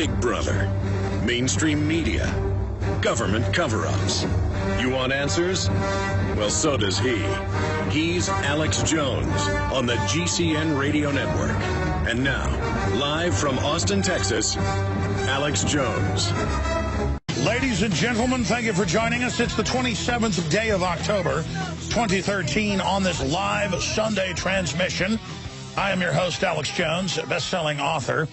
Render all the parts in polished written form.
Big Brother, mainstream media, government cover-ups. You want answers? Well, so does he. He's Alex Jones on the GCN Radio Network. And now, live from Austin, Texas, Alex Jones. Ladies and gentlemen, thank you for joining us. It's the 27th day of October, 2013, on this live Sunday transmission. I am your host, Alex Jones, best-selling author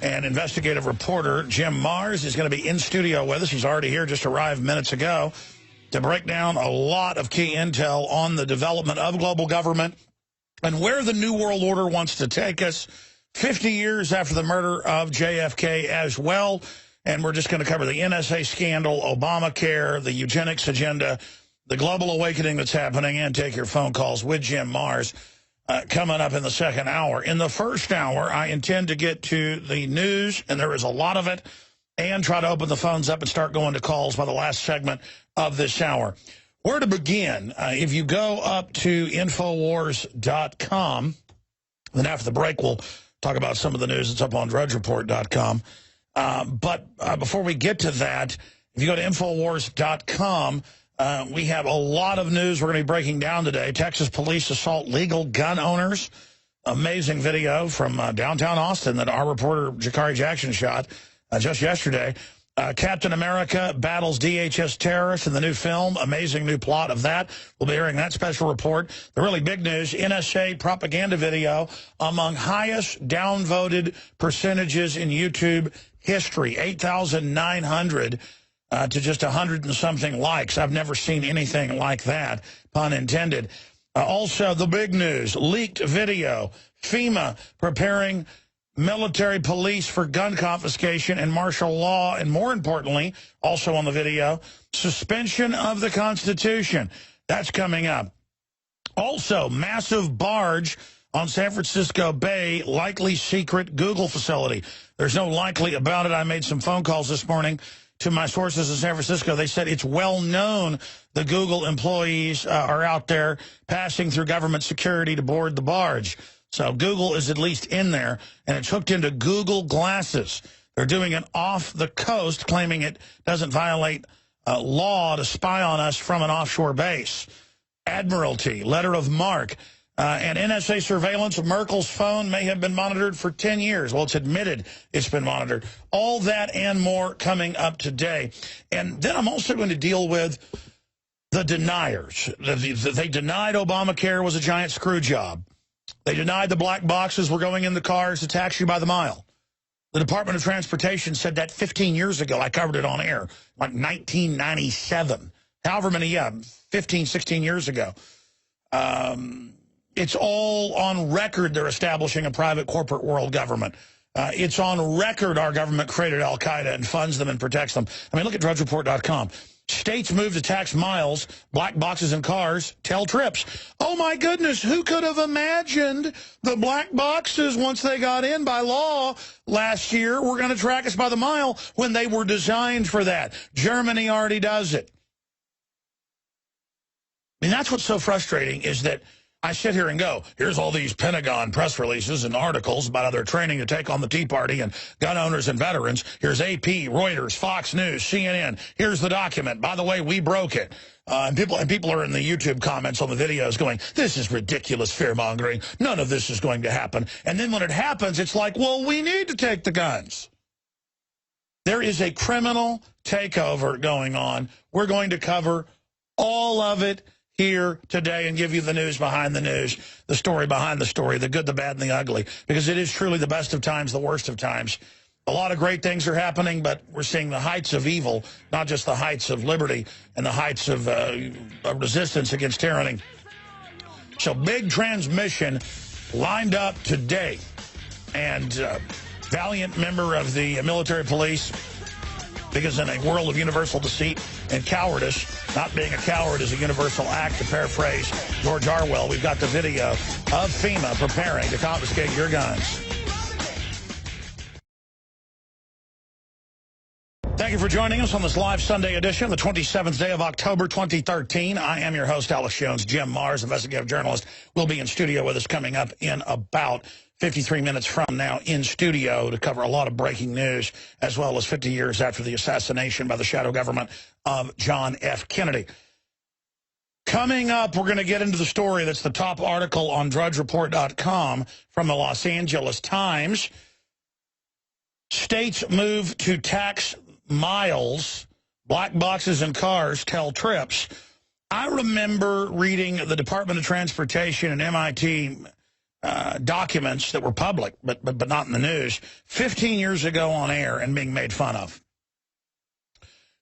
and investigative reporter. Jim Marrs is going to be in studio with us. He's already here, just arrived minutes ago, to break down a lot of key intel on the development of global government and where the New World Order wants to take us 50 years after the murder of JFK as well. And we're just going to cover the NSA scandal, Obamacare, the eugenics agenda, the global awakening that's happening, and take your phone calls with Jim Marrs coming up in the second hour. In the first hour, I intend to get to the news, and there is a lot of it, and try to open the phones up and start going to calls by the last segment of this hour. Where to begin? If you go up to Infowars.com, then after the break, we'll talk about some of the news that's up on DrudgeReport.com. But before we get to that, if you go to Infowars.com, we have a lot of news we're going to be breaking down today. Texas police assault legal gun owners. Amazing video from downtown Austin that our reporter Jakari Jackson shot just yesterday. Captain America battles DHS terrorists in the new film. Amazing new plot of that. We'll be hearing that special report. The really big news, NSA propaganda video among highest downvoted percentages in YouTube history, 8,900 to just 100 and something likes. I've never seen anything like that, pun intended. Also, the big news, leaked video, FEMA preparing military police for gun confiscation and martial law, and more importantly, also on the video, suspension of the Constitution. That's coming up. Also, massive barge on San Francisco Bay, likely secret Google facility. There's no likely about it. I made some phone calls this morning to my sources in San Francisco. They said it's well known the Google employees are out there passing through government security to board the barge. So Google is at least in there, and it's hooked into Google Glasses. They're doing it off the coast, claiming it doesn't violate law to spy on us from an offshore base. Admiralty, letter of marque, and NSA surveillance of Merkel's phone may have been monitored for 10 years. Well, it's admitted it's been monitored. All that and more coming up today. And then I'm also going to deal with the deniers. They denied Obamacare was a giant screw job. They denied the black boxes were going in the cars to tax you by the mile. The Department of Transportation said that 15 years ago. I covered it on air, like 1997. However many, 15, 16 years ago. It's all on record they're establishing a private corporate world government. It's on record our government created Al-Qaeda and funds them and protects them. I mean, look at DrudgeReport.com. States move to tax miles, black boxes in cars, tell trips. Oh, my goodness, who could have imagined the black boxes, once they got in by law last year, were going to track us by the mile when they were designed for that? Germany already does it. I mean, that's what's so frustrating is that I sit here and go, here's all these Pentagon press releases and articles about how they're training to take on the Tea Party and gun owners and veterans. Here's AP, Reuters, Fox News, CNN. Here's the document. By the way, we broke it. And people are in the YouTube comments on the videos going, this is ridiculous fear-mongering. None of this is going to happen. And then when it happens, it's like, well, we need to take the guns. There is a criminal takeover going on. We're going to cover all of it here today and give you the news behind the news, the story behind the story, the good, the bad, and the ugly, because it is truly the best of times, the worst of times. A lot of great things are happening, but we're seeing the heights of evil, not just the heights of liberty and the heights of resistance against tyranny. So big transmission lined up today, and valiant member of the military police, because in a world of universal deceit and cowardice, not being a coward is a universal act, to paraphrase George Orwell. We've got the video of FEMA preparing to confiscate your guns. Thank you for joining us on this live Sunday edition, the 27th day of October, 2013. I am your host, Alex Jones. Jim Marrs, investigative journalist, will be in studio with us coming up in about 53 minutes from now in studio to cover a lot of breaking news, as well as 50 years after the assassination by the shadow government of John F. Kennedy. Coming up, we're going to get into the story that's the top article on DrudgeReport.com from the Los Angeles Times. States move to tax miles, black boxes in cars tell trips. I remember reading the Department of Transportation and MIT documents that were public, but not in the news, 15 years ago on air and being made fun of,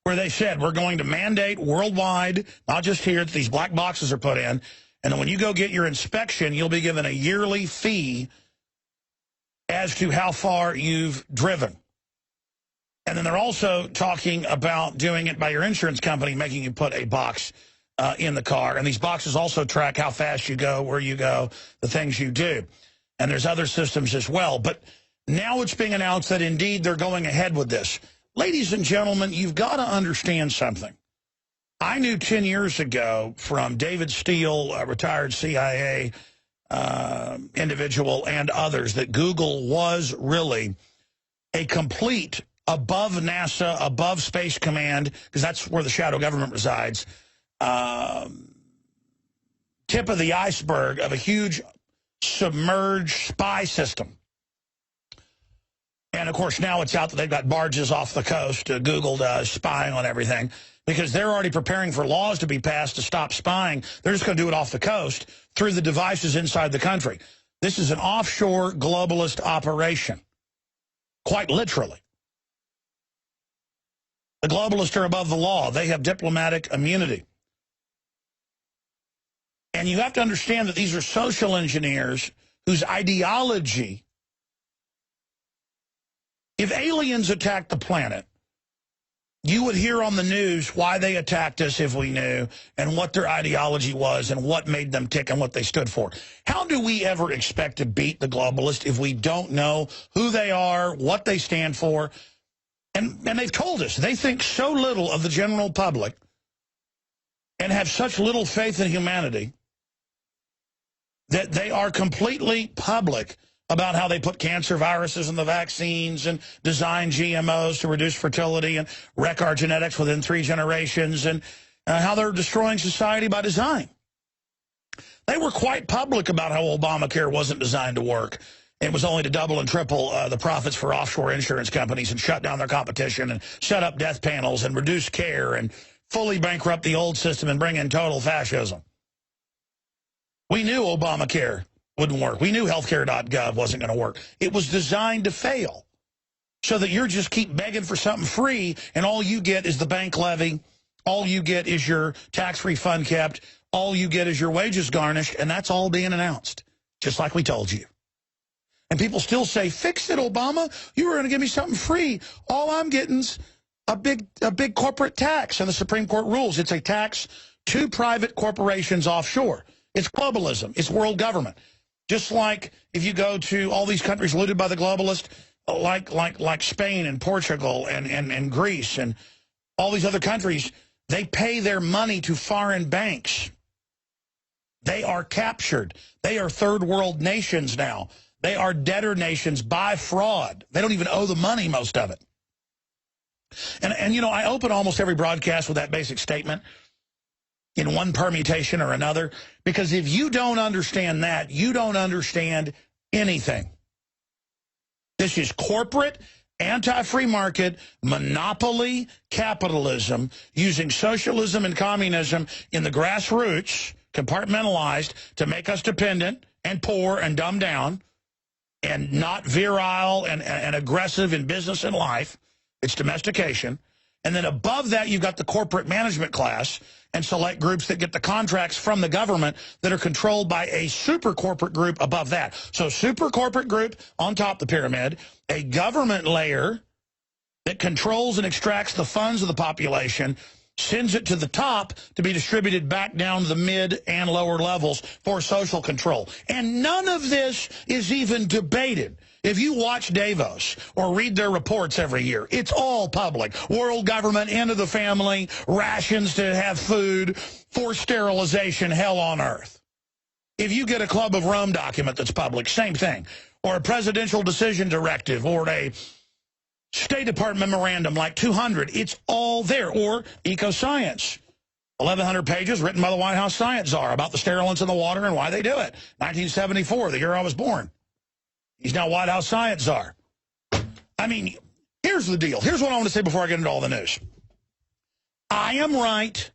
where they said, we're going to mandate worldwide, not just here, that these black boxes are put in, and then when you go get your inspection, you'll be given a yearly fee as to how far you've driven. And then they're also talking about doing it by your insurance company, making you put a box in the car. And these boxes also track how fast you go, where you go, the things you do. And there's other systems as well. But now it's being announced that, indeed, they're going ahead with this. Ladies and gentlemen, you've got to understand something. I knew 10 years ago from David Steele, a retired CIA individual, and others, that Google was really a complete above NASA, above Space Command, because that's where the shadow government resides, tip of the iceberg of a huge submerged spy system. And, of course, now it's out that they've got barges off the coast. Google does, spying on everything, because they're already preparing for laws to be passed to stop spying. They're just going to do it off the coast through the devices inside the country. This is an offshore globalist operation, quite literally. The globalists are above the law. They have diplomatic immunity. And you have to understand that these are social engineers whose ideology, if aliens attacked the planet, you would hear on the news why they attacked us if we knew, and what their ideology was, and what made them tick, and what they stood for. How do we ever expect to beat the globalists if we don't know who they are, what they stand for? And they've told us they think so little of the general public and have such little faith in humanity that they are completely public about how they put cancer viruses in the vaccines and design GMOs to reduce fertility and wreck our genetics within 3 generations, and how they're destroying society by design. They were quite public about how Obamacare wasn't designed to work. It was only to double and triple the profits for offshore insurance companies and shut down their competition and shut up death panels and reduce care and fully bankrupt the old system and bring in total fascism. We knew Obamacare wouldn't work. We knew healthcare.gov wasn't going to work. It was designed to fail so that you just keep begging for something free, and all you get is the bank levy. All you get is your tax refund kept. All you get is your wages garnished, and that's all being announced, just like we told you. And people still say, fix it, Obama. You were going to give me something free. All I'm getting's a big corporate tax, and the Supreme Court rules it's a tax to private corporations offshore. It's globalism. It's world government. Just like if you go to all these countries looted by the globalists, like Spain and Portugal and Greece and all these other countries, they pay their money to foreign banks. They are captured. They are third world nations now. They are debtor nations by fraud. They don't even owe the money, most of it. And you know, I open almost every broadcast with that basic statement in one permutation or another, because if you don't understand that, you don't understand anything. This is corporate, anti-free market, monopoly capitalism using socialism and communism in the grassroots, compartmentalized, to make us dependent and poor and dumbed down and not virile and aggressive in business and life. It's domestication. And then above that, you've got the corporate management class and select groups that get the contracts from the government that are controlled by a super corporate group above that. So super corporate group on top of the pyramid, a government layer that controls and extracts the funds of the population, sends it to the top to be distributed back down to the mid and lower levels for social control. And none of this is even debated. If you watch Davos or read their reports every year, it's all public. World government, end of the family, rations to have food, forced sterilization, hell on earth. If you get a Club of Rome document that's public, same thing. or a presidential decision directive, or a State Department memorandum like 200. It's all there. Or EcoScience, 1,100 pages written by the White House science czar about the sterilants in the water and why they do it. 1974, the year I was born. He's now White House science czar. I mean, here's the deal. Here's what I want to say before I get into all the news. I am right.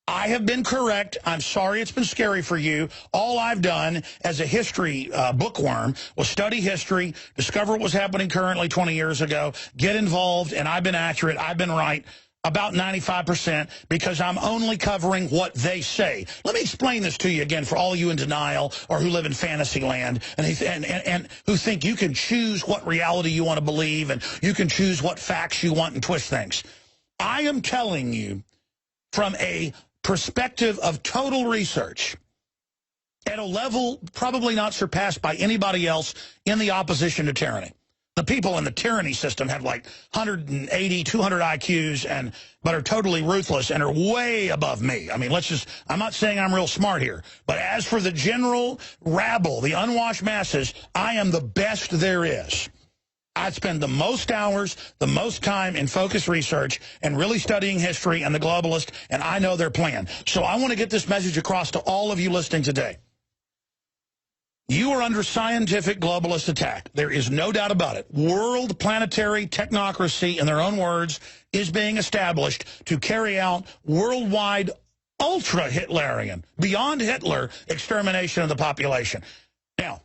I have been correct. I'm sorry it's been scary for you. All I've done as a history bookworm was study history, discover what was happening currently 20 years ago, get involved, and I've been accurate. I've been right about 95% because I'm only covering what they say. Let me explain this to you again for all you in denial or who live in fantasy land and who think you can choose what reality you want to believe and you can choose what facts you want and twist things. I am telling you from a perspective of total research at a level probably not surpassed by anybody else in the opposition to tyranny. The people in the tyranny system have like 180, 200 IQs, but are totally ruthless and are way above me. I mean, I'm not saying I'm real smart here, but as for the general rabble, the unwashed masses, I am the best there is. I spend the most hours, the most time in focused research and really studying history and the globalists, and I know their plan. So I want to get this message across to all of you listening today. You are under scientific globalist attack. There is no doubt about it. World planetary technocracy, in their own words, is being established to carry out worldwide ultra-Hitlerian, beyond Hitler, extermination of the population. Now,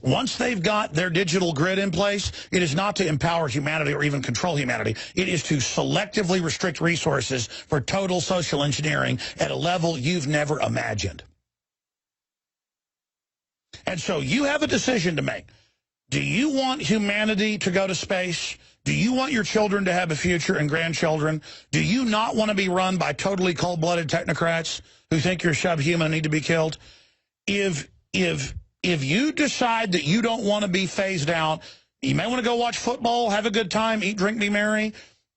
once they've got their digital grid in place, it is not to empower humanity or even control humanity. It is to selectively restrict resources for total social engineering at a level you've never imagined. And so you have a decision to make. Do you want humanity to go to space? Do you want your children to have a future and grandchildren? Do you not want to be run by totally cold-blooded technocrats who think you're subhuman and need to be killed? If you decide that you don't want to be phased out, you may want to go watch football, have a good time, eat, drink, be merry.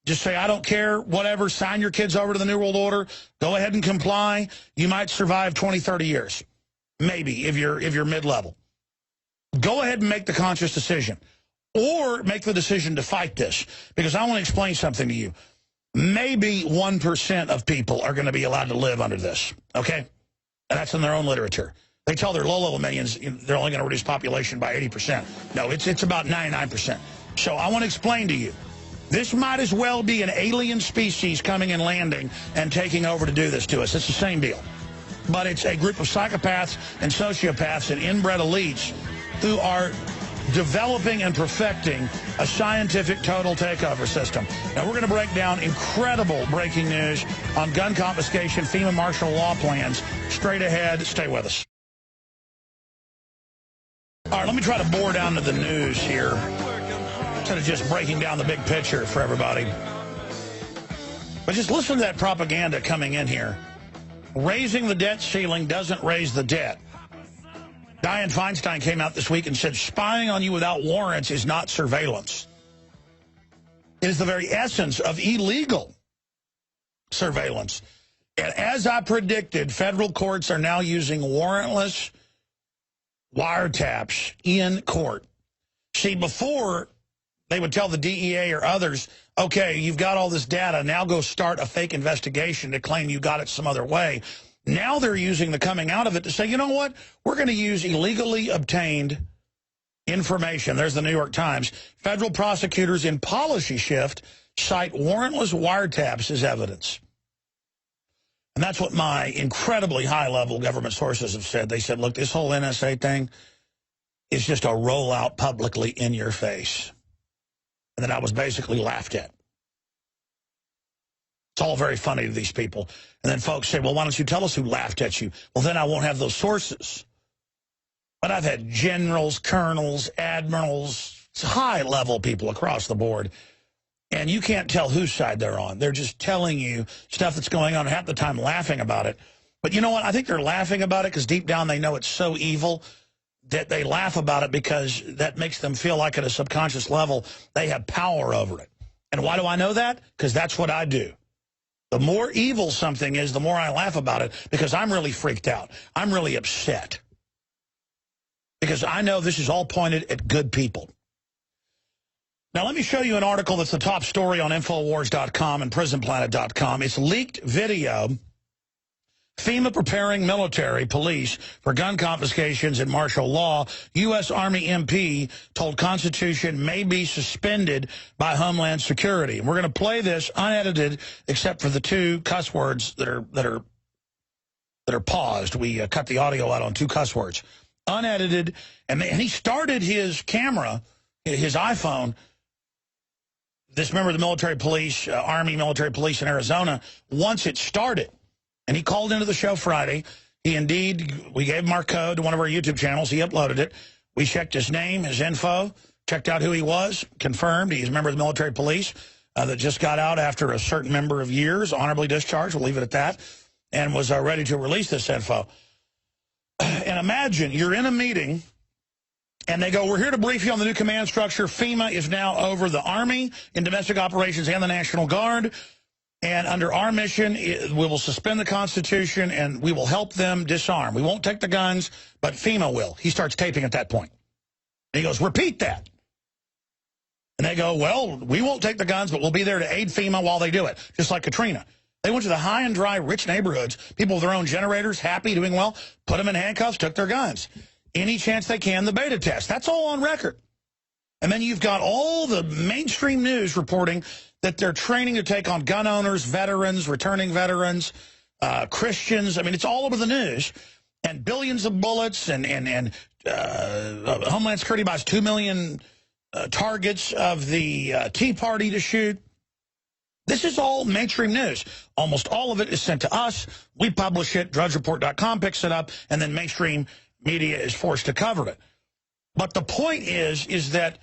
Just say, I don't care, whatever, sign your kids over to the New World Order. Go ahead and comply. You might survive 20, 30 years. Maybe, if you're mid-level. Go ahead and make the conscious decision. Or make the decision to fight this. Because I want to explain something to you. Maybe 1% of people are going to be allowed to live under this. Okay? And that's in their own literature. They tell their low-level minions they're only going to reduce population by 80%. No, it's about 99%. So I want to explain to you, this might as well be an alien species coming and landing and taking over to do this to us. It's the same deal. But it's a group of psychopaths and sociopaths and inbred elites who are developing and perfecting a scientific total takeover system. Now, we're going to break down incredible breaking news on gun confiscation, FEMA martial law plans. Straight ahead. Stay with us. All right, let me try to bore down to the news here instead of just breaking down the big picture for everybody. But just listen to that propaganda coming in here. Raising the debt ceiling doesn't raise the debt. Dianne Feinstein came out this week and said spying on you without warrants is not surveillance. It is the very essence of illegal surveillance. And as I predicted, federal courts are now using warrantless wiretaps in court. See, before they would tell the DEA or others, okay, you've got all this data, now go start a fake investigation to claim you got it some other way. Now they're using the coming out of it to say, you know what, we're going to use illegally obtained information. There's the New York Times. Federal prosecutors in policy shift cite warrantless wiretaps as evidence. And that's what my incredibly high-level government sources have said. They said, look, this whole NSA thing is just a rollout publicly in your face. And then I was basically laughed at. It's all very funny to these people. And then folks say, well, why don't you tell us who laughed at you? Well, then I won't have those sources. But I've had generals, colonels, admirals, high-level people across the board. And you can't tell whose side they're on. They're just telling you stuff that's going on, half the time laughing about it. But you know what? I think they're laughing about it because deep down they know it's so evil that they laugh about it because that makes them feel like at a subconscious level they have power over it. And why do I know that? Because that's what I do. The more evil something is, the more I laugh about it because I'm really freaked out. I'm really upset. because I know this is all pointed at good people. Now, let me show you an article that's the top story on Infowars.com and PrisonPlanet.com. It's leaked video. FEMA preparing military police for gun confiscations and martial law. U.S. Army MP told Constitution may be suspended by Homeland Security. And we're going to play this unedited, except for the 2 cuss words that are paused. We cut the audio out on 2 cuss words. Unedited, and he started his camera, his iPhone. This member of the military police, Army military police in Arizona, once it started. And he called into the show Friday. We gave him our code to one of our YouTube channels. He uploaded it. We checked his name, his info, checked out who he was, confirmed he's a member of the military police that just got out after a certain number of years, honorably discharged, we'll leave it at that, and was ready to release this info. And imagine you're in a meeting, and they go, we're here to brief you on the new command structure. FEMA is now over the Army in domestic operations and the National Guard. And under our mission, we will suspend the Constitution and we will help them disarm. We won't take the guns, but FEMA will. He starts taping at that point. And he goes, repeat that. And they go, well, we won't take the guns, but we'll be there to aid FEMA while they do it, just like Katrina. They went to the high and dry, rich neighborhoods, people with their own generators, happy, doing well, put them in handcuffs, took their guns. Any chance they can, the beta test. That's all on record. And then you've got all the mainstream news reporting that they're training to take on gun owners, veterans, returning veterans, Christians. I mean, it's all over the news. And billions of bullets, and Homeland Security buys 2 million targets of the Tea Party to shoot. This is all mainstream news. Almost all of it is sent to us. We publish it. DrudgeReport.com picks it up, and then mainstream media is forced to cover it. But the point is that,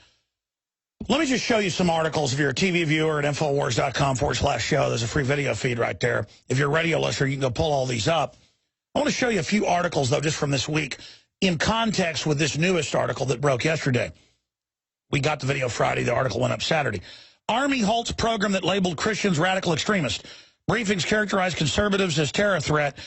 let me just show you some articles. If you're a TV viewer at Infowars.com/show, there's a free video feed right there. If you're a radio listener, you can go pull all these up. I want to show you a few articles, though, just from this week, in context with this newest article that broke yesterday. We got the video Friday. The article went up Saturday. Army halts program that labeled Christians radical extremists. Briefings characterized conservatives as terror threat.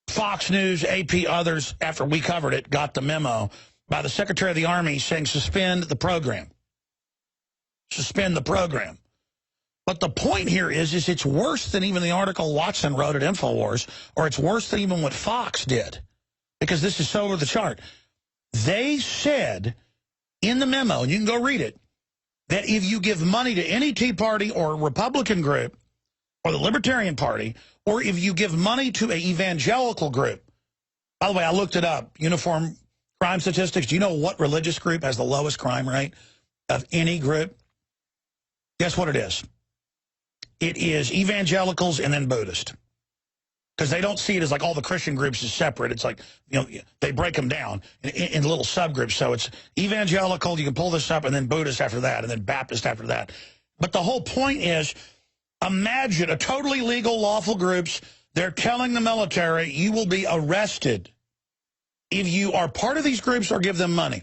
Fox News, AP, others, after we covered it, got the memo by the Secretary of the Army saying suspend the program. Suspend the program. But the point here is it's worse than even the article Watson wrote at InfoWars, or it's worse than even what Fox did, because this is so over the chart. They said in the memo, and you can go read it, that if you give money to any Tea Party or Republican group or the Libertarian Party, or if you give money to an evangelical group, by the way, I looked it up, Uniform Crime Statistics, do you know what religious group has the lowest crime rate of any group? Guess what it is? It is evangelicals and then Buddhist. Because they don't see it as like all the Christian groups is separate. It's like, you know, they break them down in little subgroups. So it's evangelical, you can pull this up, and then Buddhist after that, and then Baptist after that. But the whole point is, imagine a totally legal, lawful groups, they're telling the military, you will be arrested if you are part of these groups or give them money.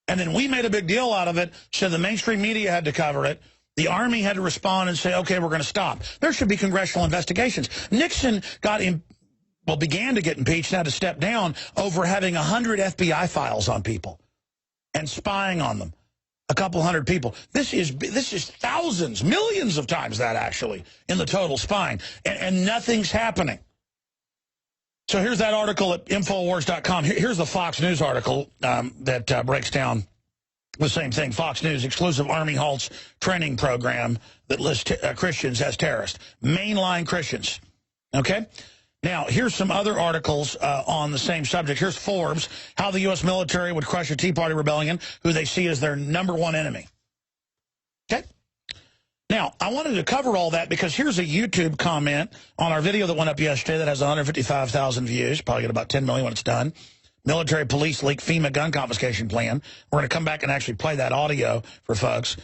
And then we made a big deal out of it, so the mainstream media had to cover it. The Army had to respond and say, okay, we're going to stop. There should be congressional investigations. Nixon began to get impeached and had to step down over having 100 FBI files on people and spying on them. A couple hundred people. This is thousands, millions of times that, actually, in the total spying. And nothing's happening. So here's that article at Infowars.com. Here's the Fox News article that breaks down the same thing. Fox News, exclusive Army halts training program that lists Christians as terrorists. Mainline Christians. Okay? Now, here's some other articles on the same subject. Here's Forbes, how the U.S. military would crush a Tea Party rebellion, who they see as their #1 enemy. Okay? Now, I wanted to cover all that because here's a YouTube comment on our video that went up yesterday that has 155,000 views. Probably get about 10 million when it's done. Military police leak FEMA gun confiscation plan. We're going to come back and actually play that audio for folks.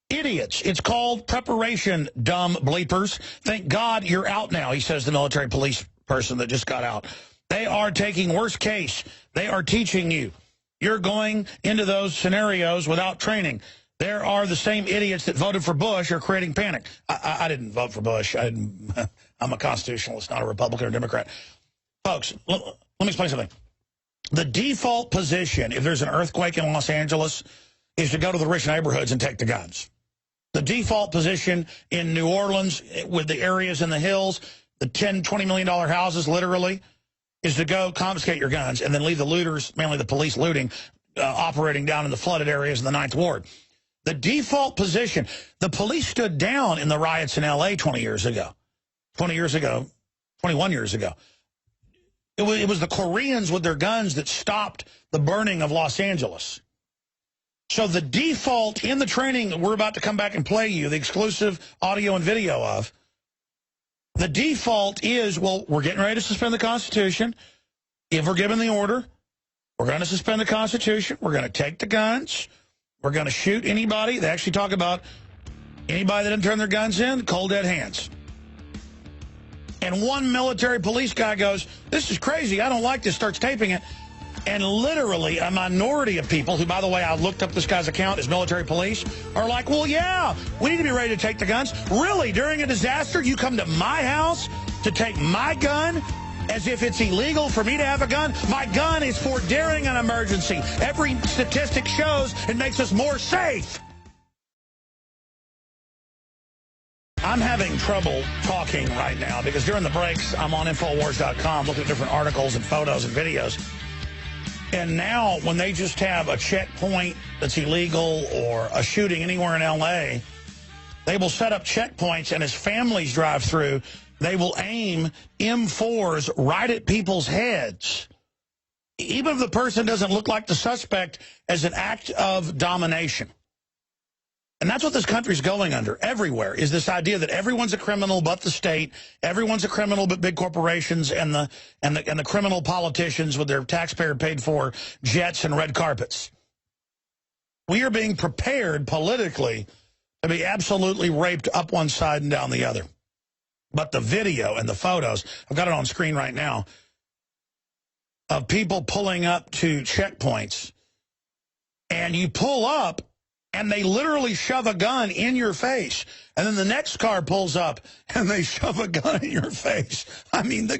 Idiots. It's called preparation, dumb bleepers. Thank God you're out now, he says, the military police person that just got out. They are taking worst case. They are teaching you. You're going into those scenarios without training. There are the same idiots that voted for Bush are creating panic. I didn't vote for Bush. I'm a constitutionalist, not a Republican or Democrat. Folks, let me explain something. The default position, if there's an earthquake in Los Angeles, is to go to the rich neighborhoods and take the guns. The default position in New Orleans, with the areas in the hills, the $10, $20 million houses, literally, is to go confiscate your guns and then leave the looters, mainly the police looting, operating down in the flooded areas in the 9th Ward. The default position, the police stood down in the riots in L.A. 21 years ago. It was the Koreans with their guns that stopped the burning of Los Angeles. So the default in the training that we're about to come back and play you, the exclusive audio and video of, the default is, well, we're getting ready to suspend the Constitution. If we're given the order, we're going to suspend the Constitution. We're going to take the guns. We're going to shoot anybody. They actually talk about anybody that didn't turn their guns in, cold dead hands. And one military police guy goes, this is crazy, I don't like this, starts taping it. And literally a minority of people, who, by the way, I looked up this guy's account as military police, are like, well, yeah, we need to be ready to take the guns. Really, during a disaster, you come to my house to take my gun as if it's illegal for me to have a gun? My gun is for during an emergency. Every statistic shows it makes us more safe. I'm having trouble talking right now because during the breaks, I'm on Infowars.com looking at different articles and photos and videos. And now when they just have a checkpoint that's illegal or a shooting anywhere in L.A., they will set up checkpoints, and as families drive through, they will aim M4s right at people's heads. Even if the person doesn't look like the suspect, as an act of domination. And that's what this country's going under everywhere, is this idea that everyone's a criminal but the state, everyone's a criminal but big corporations and the criminal politicians with their taxpayer-paid-for jets and red carpets. We are being prepared politically to be absolutely raped up one side and down the other. But the video and the photos, I've got it on screen right now, of people pulling up to checkpoints, and you pull up, and they literally shove a gun in your face. And then the next car pulls up, and they shove a gun in your face. I mean,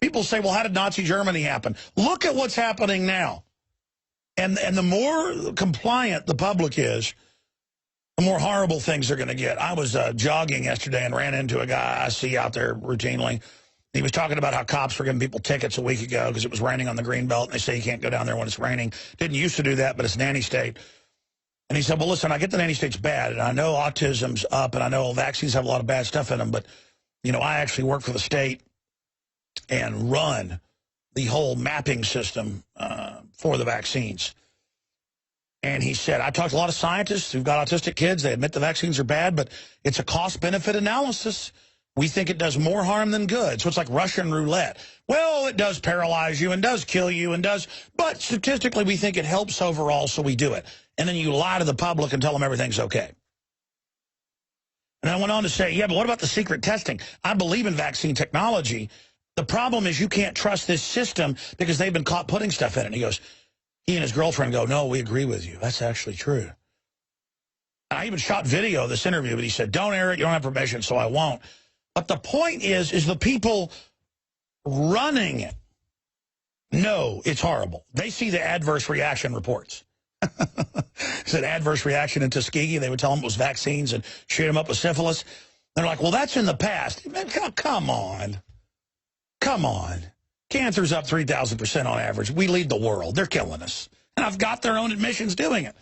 people say, well, how did Nazi Germany happen? Look at what's happening now. And the more compliant the public is, the more horrible things they're going to get. I was jogging yesterday and ran into a guy I see out there routinely. He was talking about how cops were giving people tickets a week ago because it was raining on the Greenbelt, and they say you can't go down there when it's raining. Didn't used to do that, but it's nanny state. And he said, well, listen, I get the nanny state's bad, and I know autism's up, and I know vaccines have a lot of bad stuff in them, but, you know, I actually work for the state and run the whole mapping system for the vaccines. And he said, I talked to a lot of scientists who've got autistic kids. They admit the vaccines are bad, but it's a cost-benefit analysis. We think it does more harm than good. So it's like Russian roulette. Well, it does paralyze you and does kill you and does, but statistically we think it helps overall, so we do it. And then you lie to the public and tell them everything's okay. And I went on to say, yeah, but what about the secret testing? I believe in vaccine technology. The problem is you can't trust this system because they've been caught putting stuff in it. And he goes, he and his girlfriend go, no, we agree with you. That's actually true. I even shot video of this interview, but he said, don't air it. You don't have permission, so I won't. But the point is the people running it know it's horrible. They see the adverse reaction reports. Said adverse reaction in Tuskegee. They would tell them it was vaccines and shoot them up with syphilis. They're like, well, that's in the past. Man, come on. Come on. Cancer's up 3,000% on average. We lead the world. They're killing us. And I've got their own admissions doing it.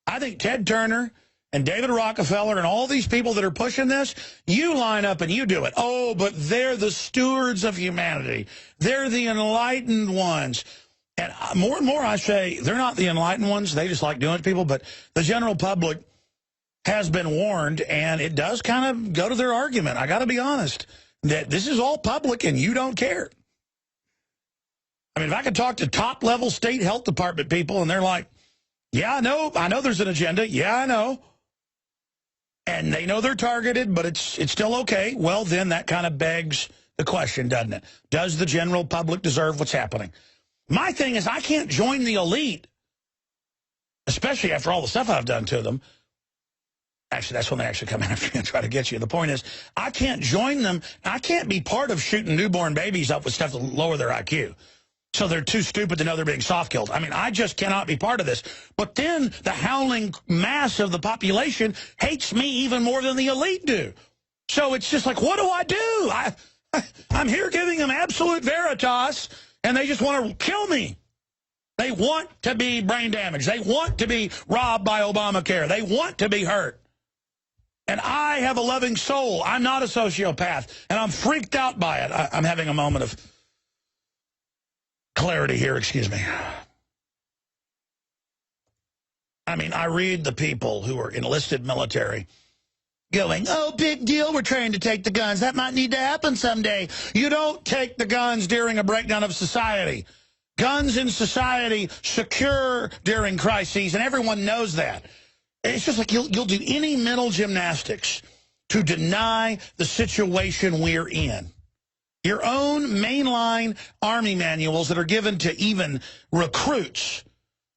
I think Ted Turner and David Rockefeller and all these people that are pushing this, you line up and you do it. Oh, but they're the stewards of humanity. They're the enlightened ones. And more and more I say, they're not the enlightened ones. They just like doing it to people. But the general public has been warned, and it does kind of go to their argument. I got to be honest, that this is all public and you don't care. I mean, if I could talk to top-level state health department people, and they're like, yeah, I know there's an agenda. Yeah, I know. And they know they're targeted, but it's still okay. Well, then that kind of begs the question, doesn't it? Does the general public deserve what's happening? My thing is, I can't join the elite, especially after all the stuff I've done to them. Actually, that's when they actually come after you and try to get you. The point is, I can't join them. I can't be part of shooting newborn babies up with stuff to lower their IQ. So they're too stupid to know they're being soft-killed. I mean, I just cannot be part of this. But then the howling mass of the population hates me even more than the elite do. So it's just like, what do I do? I'm here giving them absolute veritas, and they just want to kill me. They want to be brain damaged. They want to be robbed by Obamacare. They want to be hurt. And I have a loving soul. I'm not a sociopath, and I'm freaked out by it. I'm having a moment of clarity here, excuse me. I mean, I read the people who are enlisted military going, oh, big deal, we're trying to take the guns. That might need to happen someday. You don't take the guns during a breakdown of society. Guns in society secure during crises, and everyone knows that. It's just like you'll do any mental gymnastics to deny the situation we're in. Your own mainline Army manuals that are given to even recruits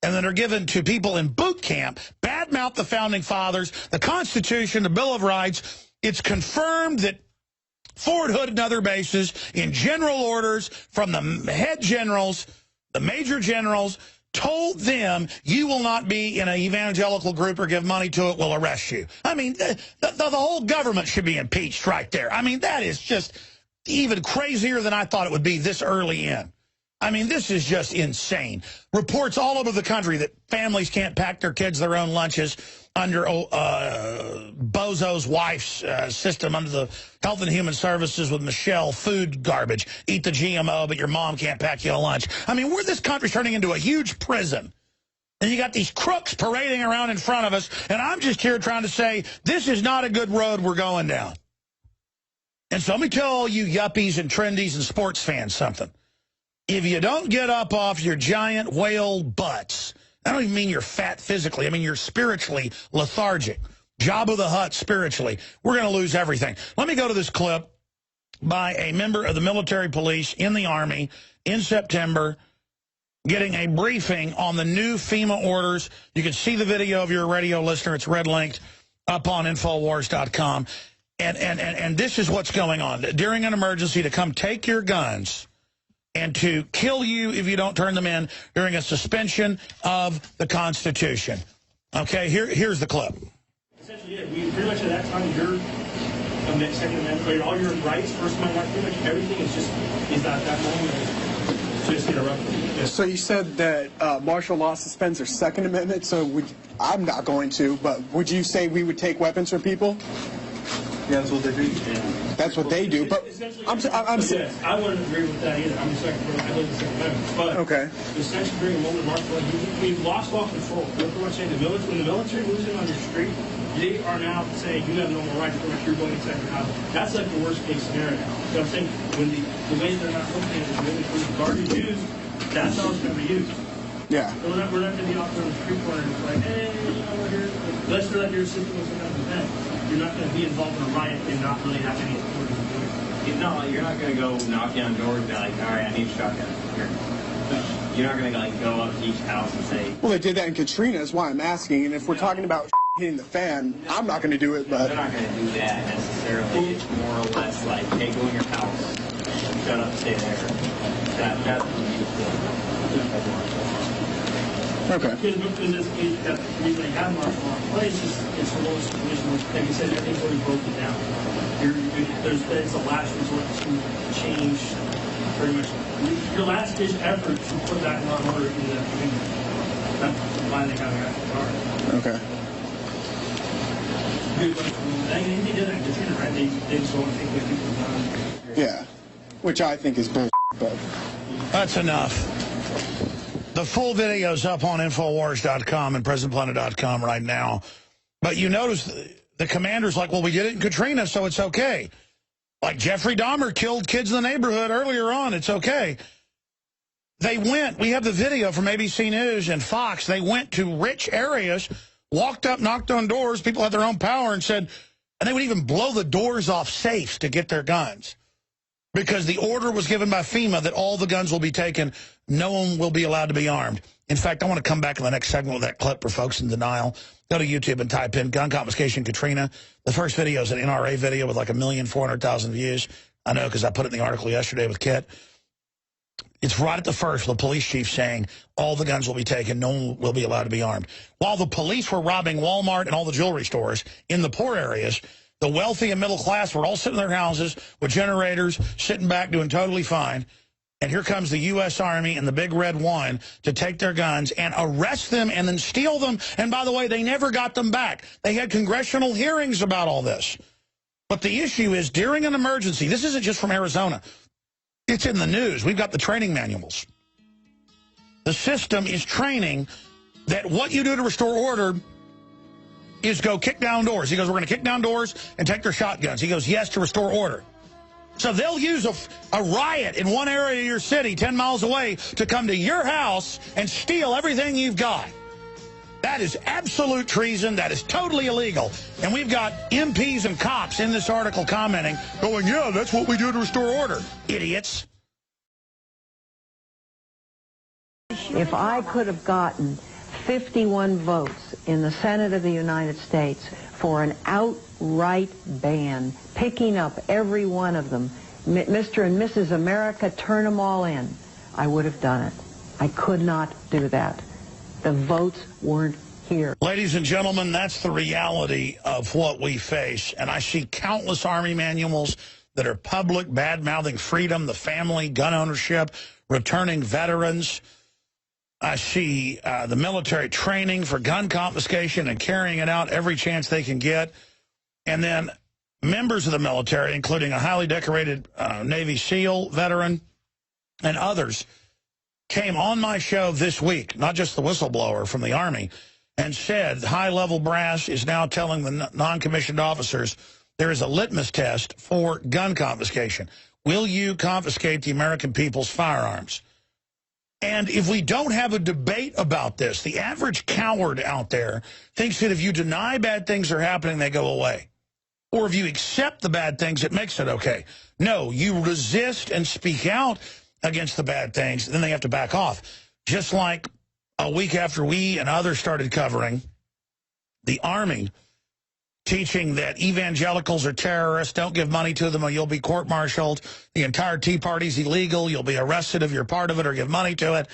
and that are given to people in boot camp badmouth the Founding Fathers, the Constitution, the Bill of Rights. It's confirmed that Fort Hood and other bases in general orders from the head generals, the major generals, told them you will not be in an evangelical group or give money to it, we'll arrest you. I mean, the whole government should be impeached right there. I mean, that is just even crazier than I thought it would be this early in. I mean, this is just insane. Reports all over the country that families can't pack their kids their own lunches under Bozo's wife's system, under the Health and Human Services with Michelle, food garbage. Eat the GMO, but your mom can't pack you a lunch. I mean, this country's turning into a huge prison. And you got these crooks parading around in front of us, and I'm just here trying to say, this is not a good road we're going down. And so let me tell all you yuppies and trendies and sports fans something. If you don't get up off your giant whale butts, I don't even mean you're fat physically. I mean you're spiritually lethargic. Jabba the Hutt spiritually. We're going to lose everything. Let me go to this clip by a member of the military police in the Army in September getting a briefing on the new FEMA orders. You can see the video of your radio listener. It's red-linked up on Infowars.com. And this is what's going on. During an emergency, to come take your guns and to kill you if you don't turn them in during a suspension of the Constitution. Okay, here's the clip. Essentially, yeah, we pretty much at that time, your Second Amendment, all your rights, First Amendment, pretty much everything is at that moment just interrupted. Yeah. So you said that martial law suspends their Second Amendment, so I'm not going to, but would you say we would take weapons from people? Yeah, that's what they do. Yeah. That's what they do, but I'm yes, I wouldn't agree with that either. I'm the second for I live the Second Amendment, but okay. Essentially during a moment of martial law, we've lost all control. We're pretty much saying when the military moves in on your street, they are now saying you have no more rights. Pretty much you're going inside your house. That's like the worst case scenario. So I'm saying when the way they're not looking at it is really for the guardian used, that's how it's going to be used. Yeah. So we're not going to be out there on the street corner and it's like, hey, we're here. Unless they're like you're sitting with some kind of event. You're not going to be involved in a riot and not really have any authority to do it. No, you're not going to go knock down doors and be like, all right, I need a shotgun here. No. You're not going to like go up to each house and say... Well, they did that in Katrina, is why I'm asking. And if we're talking about hitting the fan, I'm not going to do it, but... They're not going to do that necessarily. It's more or less like, hey, go in your house. Shut up, stay there. That's what you feel. Okay. Because in this case, the reason they have martial law in place is it's the lowest situation where, like you said, everything's already broken down. It's a last resort to change pretty much your last ditch effort to put that law and order into that community. That's why they got the guard. Okay. They did that in Katrina, right? They just want to take what people have done. Yeah. Which I think is bullshit, but... That's enough. The full video's up on Infowars.com and PresidentPlanet.com right now. But you notice the commander's like, well, we did it in Katrina, so it's okay. Like Jeffrey Dahmer killed kids in the neighborhood earlier on, it's okay. They went, we have the video from ABC News and Fox, they went to rich areas, walked up, knocked on doors, people had their own power and said, and they would even blow the doors off safes to get their guns. Because the order was given by FEMA that all the guns will be taken, no one will be allowed to be armed. In fact, I want to come back in the next segment with that clip for folks in denial. Go to YouTube and type in gun confiscation Katrina. The first video is an NRA video with like 1,400,000 views. I know because I put it in the article yesterday with Kit. It's right at the first, the police chief saying all the guns will be taken, no one will be allowed to be armed. While the police were robbing Walmart and all the jewelry stores in the poor areas, the wealthy and middle class were all sitting in their houses with generators, sitting back doing totally fine. And here comes the U.S. Army and the Big Red One to take their guns and arrest them and then steal them. And by the way, they never got them back. They had congressional hearings about all this. But the issue is, during an emergency, this isn't just from Arizona. It's in the news. We've got the training manuals. The system is training that what you do to restore order is go kick down doors. He goes, we're going to kick down doors and take their shotguns. He goes, yes, to restore order. So they'll use a riot in one area of your city 10 miles away to come to your house and steal everything you've got. That is absolute treason. That is totally illegal. And we've got MPs and cops in this article commenting, going, yeah, that's what we do to restore order. Idiots. If I could have gotten 51 votes in the Senate of the United States for an outright ban, picking up every one of them, Mr. and Mrs. America, turn them all in, I would have done it. I could not do that. The votes weren't here. Ladies and gentlemen, that's the reality of what we face. And I see countless Army manuals that are public, bad-mouthing freedom, the family, gun ownership, returning veterans. I see the military training for gun confiscation and carrying it out every chance they can get. And then members of the military, including a highly decorated Navy SEAL veteran and others, came on my show this week, not just the whistleblower from the Army, and said high-level brass is now telling the non-commissioned officers there is a litmus test for gun confiscation. Will you confiscate the American people's firearms? And if we don't have a debate about this, the average coward out there thinks that if you deny bad things are happening, they go away. Or if you accept the bad things, it makes it okay. No, you resist and speak out against the bad things, then they have to back off. Just like a week after we and others started covering the Army teaching that evangelicals are terrorists, don't give money to them or you'll be court-martialed, the entire Tea Party's illegal, you'll be arrested if you're part of it or give money to it.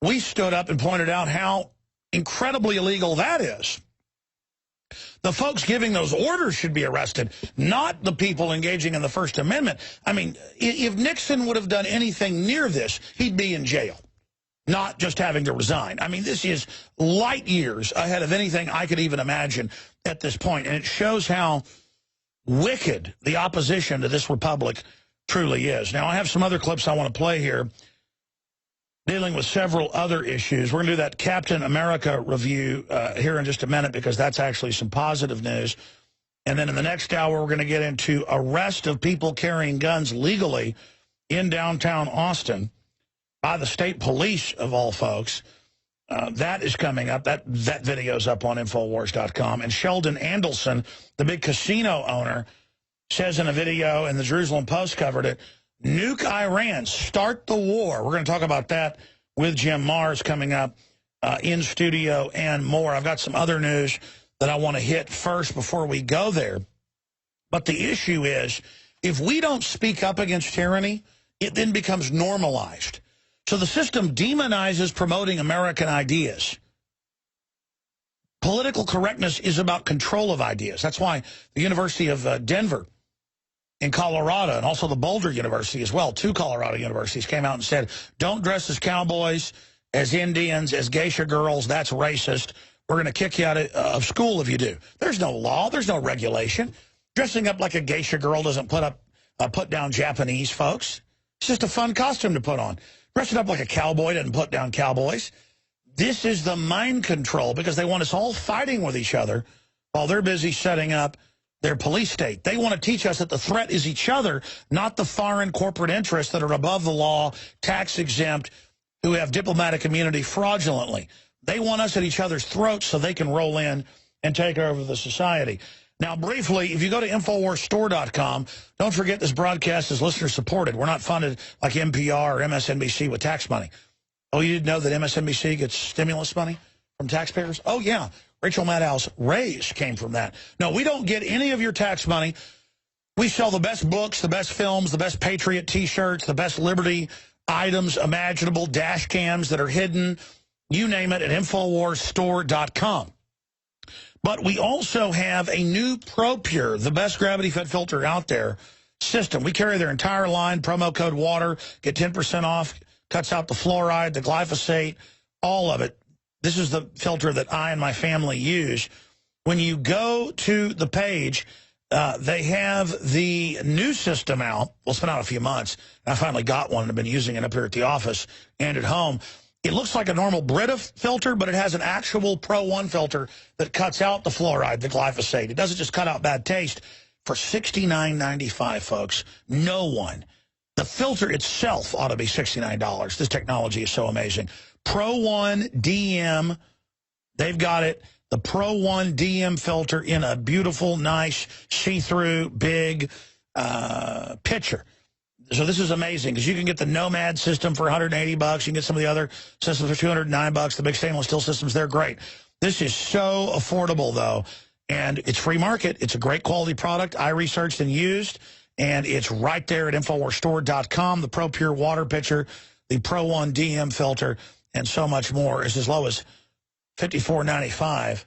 We stood up and pointed out how incredibly illegal that is. The folks giving those orders should be arrested, not the people engaging in the First Amendment. I mean, if Nixon would have done anything near this, he'd be in jail, not just having to resign. I mean, this is light years ahead of anything I could even imagine at this point. And it shows how wicked the opposition to this republic truly is. Now, I have some other clips I want to play here dealing with several other issues. We're going to do that Captain America review here in just a minute because that's actually some positive news. And then in the next hour, we're going to get into arrest of people carrying guns legally in downtown Austin by the state police, of all folks. That is coming up. That video's up on Infowars.com. And Sheldon Adelson, the big casino owner, says in a video, and the Jerusalem Post covered it, nuke Iran, start the war. We're going to talk about that with Jim Mars coming up in studio and more. I've got some other news that I want to hit first before we go there. But the issue is, if we don't speak up against tyranny, it then becomes normalized. So the system demonizes promoting American ideas. Political correctness is about control of ideas. That's why the University of Denver in Colorado, and also the Boulder University as well, 2 Colorado universities came out and said, don't dress as cowboys, as Indians, as geisha girls. That's racist. We're going to kick you out of school if you do. There's no law. There's no regulation. Dressing up like a geisha girl doesn't put down Japanese folks. It's just a fun costume to put on. Dressing up like a cowboy doesn't put down cowboys. This is the mind control because they want us all fighting with each other while they're busy setting up their police state. They want to teach us that the threat is each other, not the foreign corporate interests that are above the law, tax exempt, who have diplomatic immunity fraudulently. They want us at each other's throats so they can roll in and take over the society. Now, briefly, if you go to InfoWarsStore.com, don't forget this broadcast is listener-supported. We're not funded like NPR or MSNBC with tax money. Oh, you didn't know that MSNBC gets stimulus money from taxpayers? Oh, yeah. Rachel Maddow's raise came from that. No, we don't get any of your tax money. We sell the best books, the best films, the best Patriot T-shirts, the best Liberty items imaginable, dash cams that are hidden, you name it, at InfoWarsStore.com. But we also have a new ProPure, the best gravity-fed filter out there, system. We carry their entire line, promo code WATER, get 10% off, cuts out the fluoride, the glyphosate, all of it. This is the filter that I and my family use. When you go to the page, they have the new system out. Well, it's been out a few months. I finally got one and I've been using it up here at the office and at home. It looks like a normal Brita filter, but it has an actual Pro 1 filter that cuts out the fluoride, the glyphosate. It doesn't just cut out bad taste. For $69.95, folks, no one. The filter itself ought to be $69. This technology is so amazing. Pro 1 DM, they've got it. The Pro 1 DM filter in a beautiful, nice, see-through, big pitcher. So this is amazing because you can get the Nomad system for $180. You can get some of the other systems for $209. The big stainless steel systems, they're great. This is so affordable, though, and it's free market. It's a great quality product I researched and used, and it's right there at InfoWarsStore.com. The ProPure water pitcher, the Pro 1 DM filter, and so much more is as low as $54.95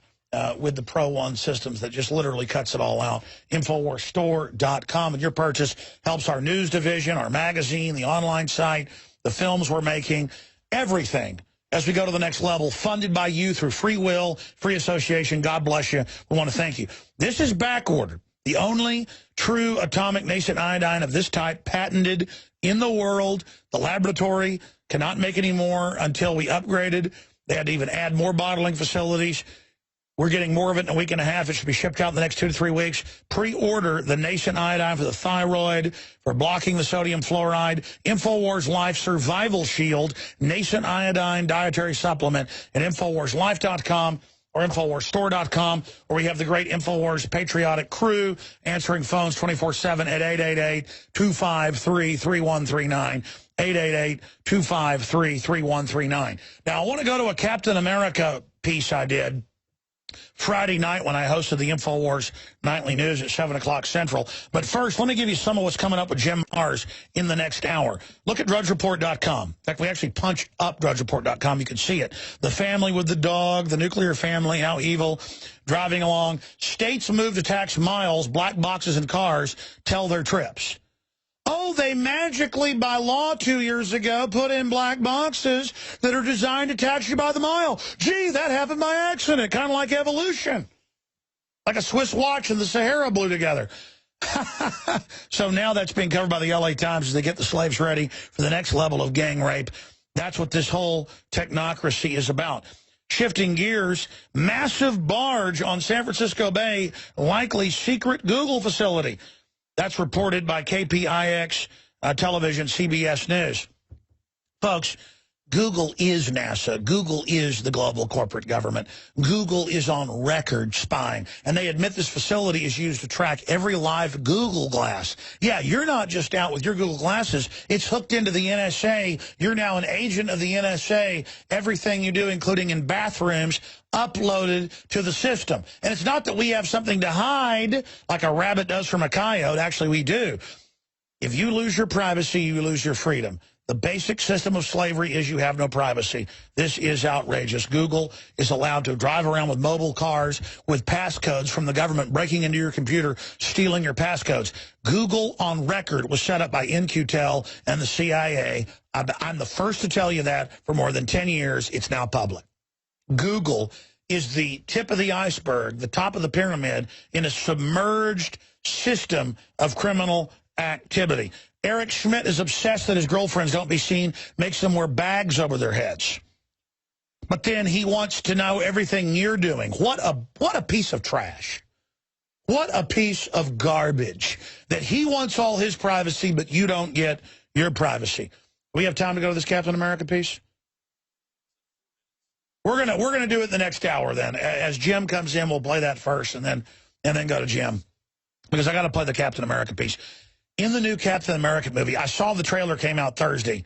with the Pro 1 systems that just literally cuts it all out. InfoWarsStore.com. And your purchase helps our news division, our magazine, the online site, the films we're making, everything as we go to the next level, funded by you through free will, free association. God bless you. We want to thank you. This is back ordered. The only true atomic nascent iodine of this type patented in the world. The laboratory cannot make any more until we upgraded. They had to even add more bottling facilities. We're getting more of it in a week and a half. It should be shipped out in the next 2 to 3 weeks. Pre-order the nascent iodine for the thyroid, for blocking the sodium fluoride, InfoWars Life Survival Shield, nascent iodine dietary supplement at InfoWarsLife.com or InfoWarsStore.com, where we have the great InfoWars patriotic crew answering phones 24/7 at 888-253-3139. 888-253-3139. Now, I want to go to a Captain America piece I did Friday night when I hosted the InfoWars Nightly News at 7 o'clock Central. But first, let me give you some of what's coming up with Jim Marrs in the next hour. Look at DrudgeReport.com. In fact, we actually punch up DrudgeReport.com. You can see it. The family with the dog, the nuclear family, how evil, driving along. States move to tax miles, black boxes in cars tell their trips. Oh, they magically, by law 2 years ago, put in black boxes that are designed to tax you by the mile. Gee, that happened by accident, kind of like evolution. Like a Swiss watch and the Sahara blew together. So now that's being covered by the LA Times as they get the slaves ready for the next level of gang rape. That's what this whole technocracy is about. Shifting gears, massive barge on San Francisco Bay, likely secret Google facility. That's reported by KPIX television, CBS News. Folks, Google is NASA. Google is the global corporate government. Google is on record spying. And they admit this facility is used to track every live Google Glass. Yeah, you're not just out with your Google Glasses. It's hooked into the NSA. You're now an agent of the NSA. Everything you do, including in bathrooms, uploaded to the system. And it's not that we have something to hide like a rabbit does from a coyote. Actually, we do. If you lose your privacy, you lose your freedom. The basic system of slavery is you have no privacy. This is outrageous. Google is allowed to drive around with mobile cars with passcodes from the government breaking into your computer, stealing your passcodes. Google on record was set up by In-Q-Tel and the CIA. I'm the first to tell you that for more than 10 years. It's now public. Google is the tip of the iceberg, the top of the pyramid in a submerged system of criminal activity. Eric Schmidt is obsessed that his girlfriends don't be seen, makes them wear bags over their heads. But then he wants to know everything you're doing. What a piece of trash. What a piece of garbage. That he wants all his privacy, but you don't get your privacy. We have time to go to this Captain America piece? We're gonna do it the next hour then. As Jim comes in, we'll play that first and then go to Jim. Because I got to play the Captain America piece. In the new Captain America movie, I saw the trailer came out Thursday.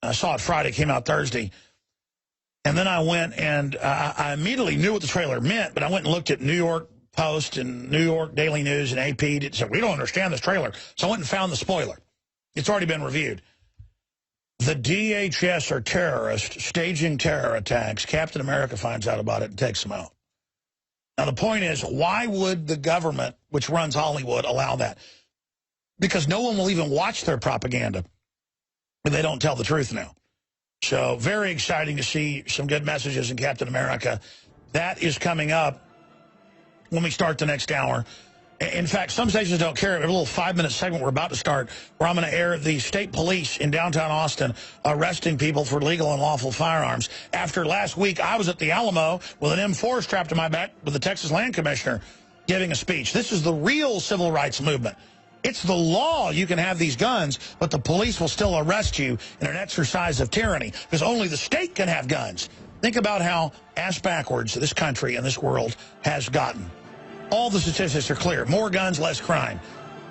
I saw it Friday, came out Thursday. And then I went and I immediately knew what the trailer meant, but I went and looked at New York Post and New York Daily News and AP. It said, we don't understand this trailer. So I went and found the spoiler. It's already been reviewed. The DHS are terrorists staging terror attacks. Captain America finds out about it and takes them out. Now, the point is, why would the government, which runs Hollywood, allow that? Because no one will even watch their propaganda if they don't tell the truth now. So very exciting to see some good messages in Captain America. That is coming up when we start the next hour. In fact, some stations don't care. We have a little 5-minute segment we're about to start where I'm going to air the state police in downtown Austin arresting people for legal and lawful firearms. After last week, I was at the Alamo with an M4 strapped to my back with the Texas Land Commissioner giving a speech. This is the real civil rights movement. It's the law you can have these guns, but the police will still arrest you in an exercise of tyranny because only the state can have guns. Think about how ass backwards this country and this world has gotten. All the statistics are clear. More guns, less crime.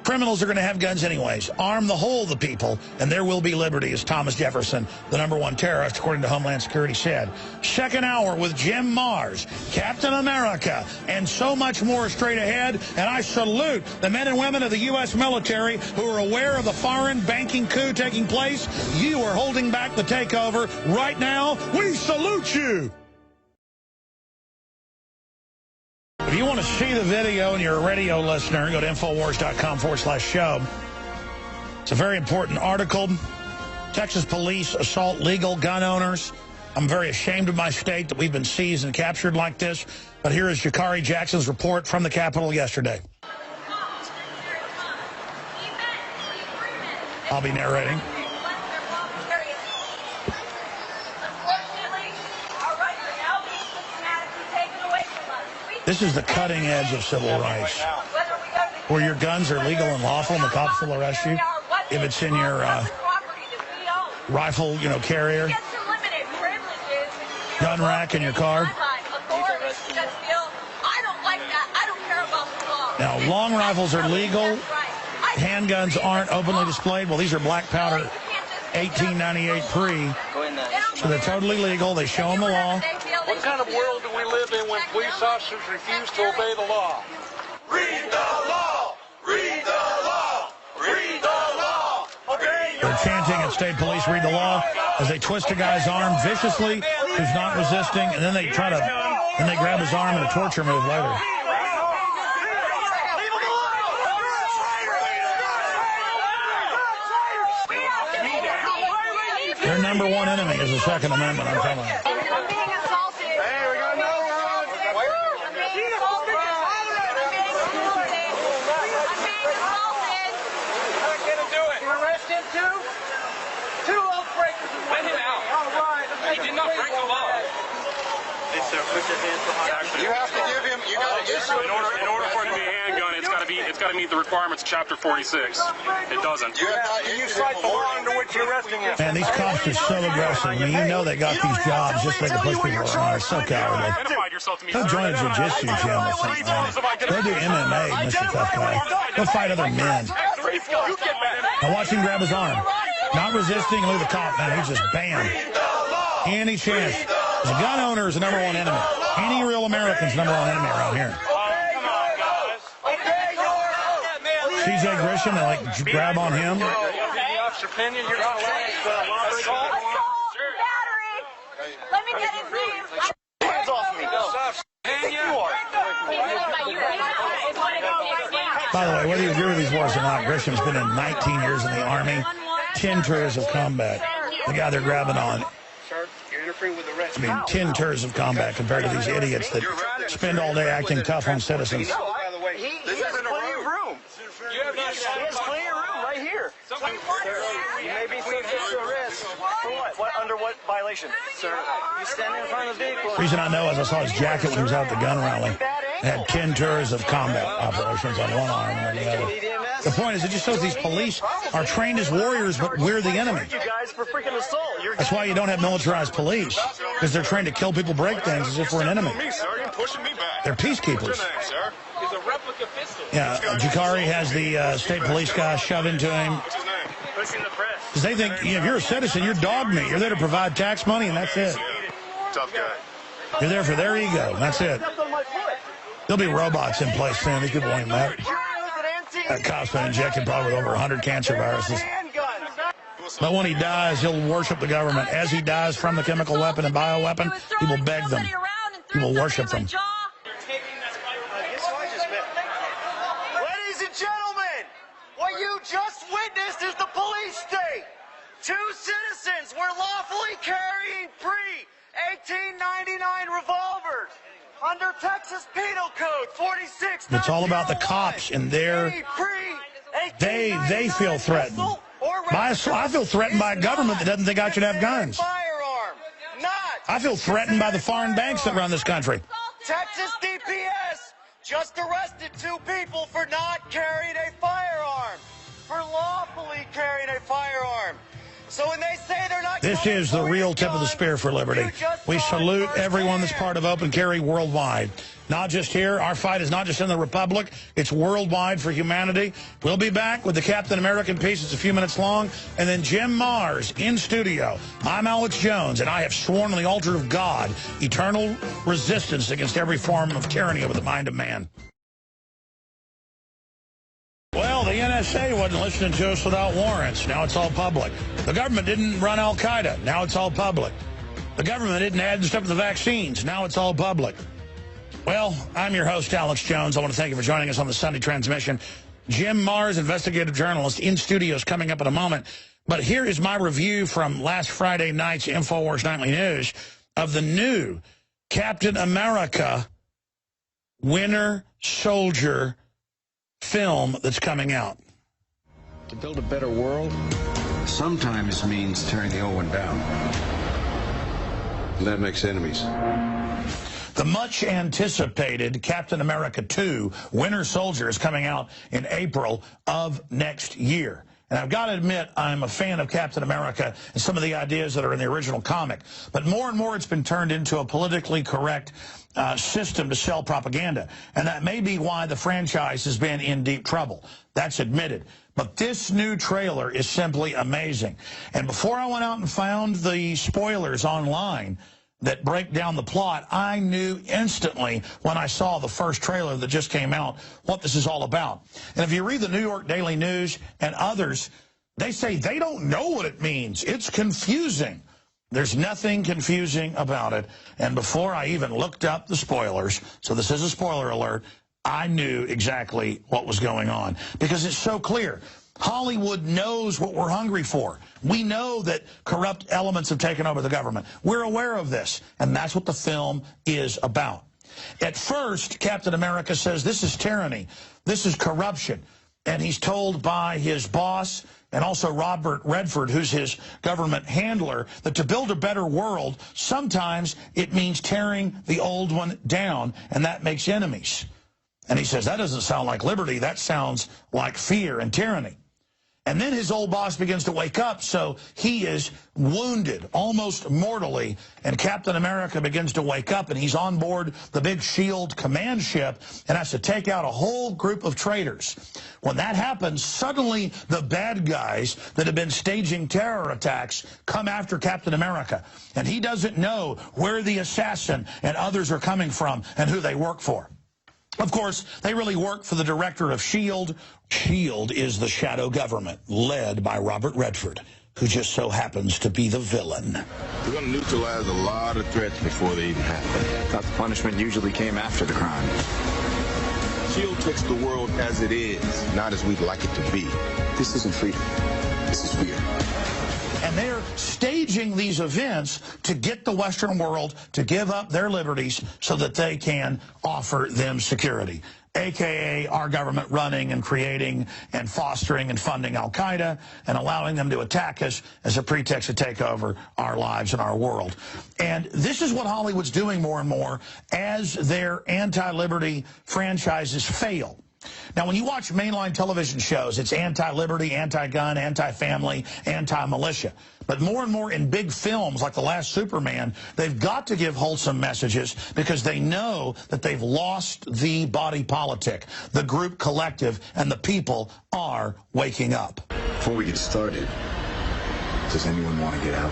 Criminals are going to have guns anyways. Arm the whole of the people, and there will be liberty, as Thomas Jefferson, the #1 terrorist, according to Homeland Security, said. Second hour with Jim Mars, Captain America, and so much more straight ahead. And I salute the men and women of the U.S. military who are aware of the foreign banking coup taking place. You are holding back the takeover right now. We salute you. If you want to see the video and you're a radio listener, go to Infowars.com/show. It's a very important article. Texas police assault legal gun owners. I'm very ashamed of my state that we've been seized and captured like this. But here is Jakari Jackson's report from the Capitol yesterday. I'll be narrating. This is the cutting edge of civil rights, where your guns are legal and lawful and the cops will arrest you if it's in your rifle, carrier, gun rack in your car. Now, long rifles are legal. Handguns aren't openly displayed. Well, these are black powder 1898 pre, so they're totally legal. They show them the law. What kind of world do we live in when police officers refuse to obey the law? Read the law! Read the law! Read the law! Obey your They're chanting at state police, read the law, as they twist a guy's arm viciously who's not resisting, and then they grab his arm in a torture move later. Their #1 enemy is the Second Amendment, I'm telling you. You have to give him. You got to issue. In order for it to be a handgun, it's got to meet the requirements of Chapter 46. It doesn't. You cite the law under which you're arresting him. Man, these cops are so aggressive. I mean, you know they got these jobs just so they can push people around. They're so cowardly. Go join a jiu-jitsu gym or something. Go do MMA, Mr. Tough Guy. Go fight other men. Now watch him grab his arm. Not resisting. Look at the cop, man. He's just bam. Any chance. The gun owner is the #1 enemy. Any real American's #1 enemy around here. C.J. Grisham, they grab on him. Let me get his name. Hands off me. By the way, whether you agree with these wars or not, Grisham's been in 19 years in the Army, 10 tours of combat. The guy they're grabbing on. I mean, 10 tours of combat compared to these idiots that spend all day acting tough on citizens. He has plenty of room. He has plenty of room right here. You may be subject to arrest. For what? Under what violation? Sir, you stand in front of the vehicle. The reason I know is I saw his jacket when he was out at the gun rally. It had 10 tours of combat operations on one arm and the other. The point is, it just shows these police are trained as warriors, but we're the enemy. You guys for freaking assault. That's why you don't have militarized police, because they're trained to kill people, break things as if we're an enemy. They're peacekeepers. Yeah, Jakari has the state police guy shove into him. Because they think, if you're a citizen, you're dog meat. You're there to provide tax money, and that's it. Tough guy. You're there for their ego, and that's it. There'll be robots in place soon. These people won't matter. That cop's been injected probably with over 100 cancer viruses. But when he dies, he'll worship the government. As he dies from the chemical weapon and bioweapon, he will beg them. He will worship them. Ladies and gentlemen, what you just witnessed is the police state. 2 citizens were lawfully carrying pre-1899 revolvers under Texas Penal Code 46. It's all about the cops and they feel threatened. I feel threatened by a government that doesn't think I should have guns. I feel threatened by the foreign banks that run this country. Texas DPS just arrested 2 people for not carrying a firearm, for lawfully carrying a firearm. So when they say they're not... This is the real tip of the spear for liberty. We salute everyone that's part of Open Carry worldwide. Not just here. Our fight is not just in the Republic. It's worldwide for humanity. We'll be back with the Captain American piece. It's a few minutes long. And then Jim Mars in studio. I'm Alex Jones, and I have sworn on the altar of God eternal resistance against every form of tyranny over the mind of man. Well, the NSA wasn't listening to us without warrants. Now it's all public. The government didn't run Al-Qaeda. Now it's all public. The government didn't add stuff to the vaccines. Now it's all public. Well, I'm your host, Alex Jones. I want to thank you for joining us on the Sunday transmission. Jim Mars, investigative journalist, in studio, is coming up in a moment. But here is my review from last Friday night's InfoWars Nightly News of the new Captain America Winter Soldier film that's coming out. To build a better world sometimes means tearing the old one down. And that makes enemies. The much-anticipated Captain America 2, Winter Soldier, is coming out in April of next year. And I've got to admit, I'm a fan of Captain America and some of the ideas that are in the original comic. But more and more it's been turned into a politically correct system to sell propaganda. And that may be why the franchise has been in deep trouble. That's admitted. But this new trailer is simply amazing. And before I went out and found the spoilers online that break down the plot, I knew instantly when I saw the first trailer that just came out what this is all about. And if you read the New York Daily News and others, they say they don't know what it means. It's confusing. There's nothing confusing about it. And before I even looked up the spoilers, so this is a spoiler alert, I knew exactly what was going on because it's so clear. Hollywood knows what we're hungry for. We know that corrupt elements have taken over the government. We're aware of this, and that's what the film is about. At first, Captain America says this is tyranny, this is corruption, and he's told by his boss and also Robert Redford, who's his government handler, that to build a better world, sometimes it means tearing the old one down, and that makes enemies. And he says, that doesn't sound like liberty, that sounds like fear and tyranny. And then his old boss begins to wake up, so he is wounded, almost mortally, and Captain America begins to wake up, and he's on board the big SHIELD command ship and has to take out a whole group of traitors. When that happens, suddenly the bad guys that have been staging terror attacks come after Captain America, and he doesn't know where the assassin and others are coming from and who they work for. Of course, they really work for the director of SHIELD. SHIELD is the shadow government led by Robert Redford, who just so happens to be the villain. We're going to neutralize a lot of threats before they even happen. I thought the punishment usually came after the crime. SHIELD takes the world as it is, not as we'd like it to be. This isn't freedom. This is fear. And they're staging these events to get the Western world to give up their liberties so that they can offer them security, a.k.a. our government running and creating and fostering and funding Al-Qaeda and allowing them to attack us as a pretext to take over our lives and our world. And this is what Hollywood's doing more and more as their anti-liberty franchises fail. Now, when you watch mainline television shows, it's anti-liberty, anti-gun, anti-family, anti-militia. But more and more in big films like The Last Superman, they've got to give wholesome messages because they know that they've lost the body politic. The group collective and the people are waking up. Before we get started, does anyone want to get out?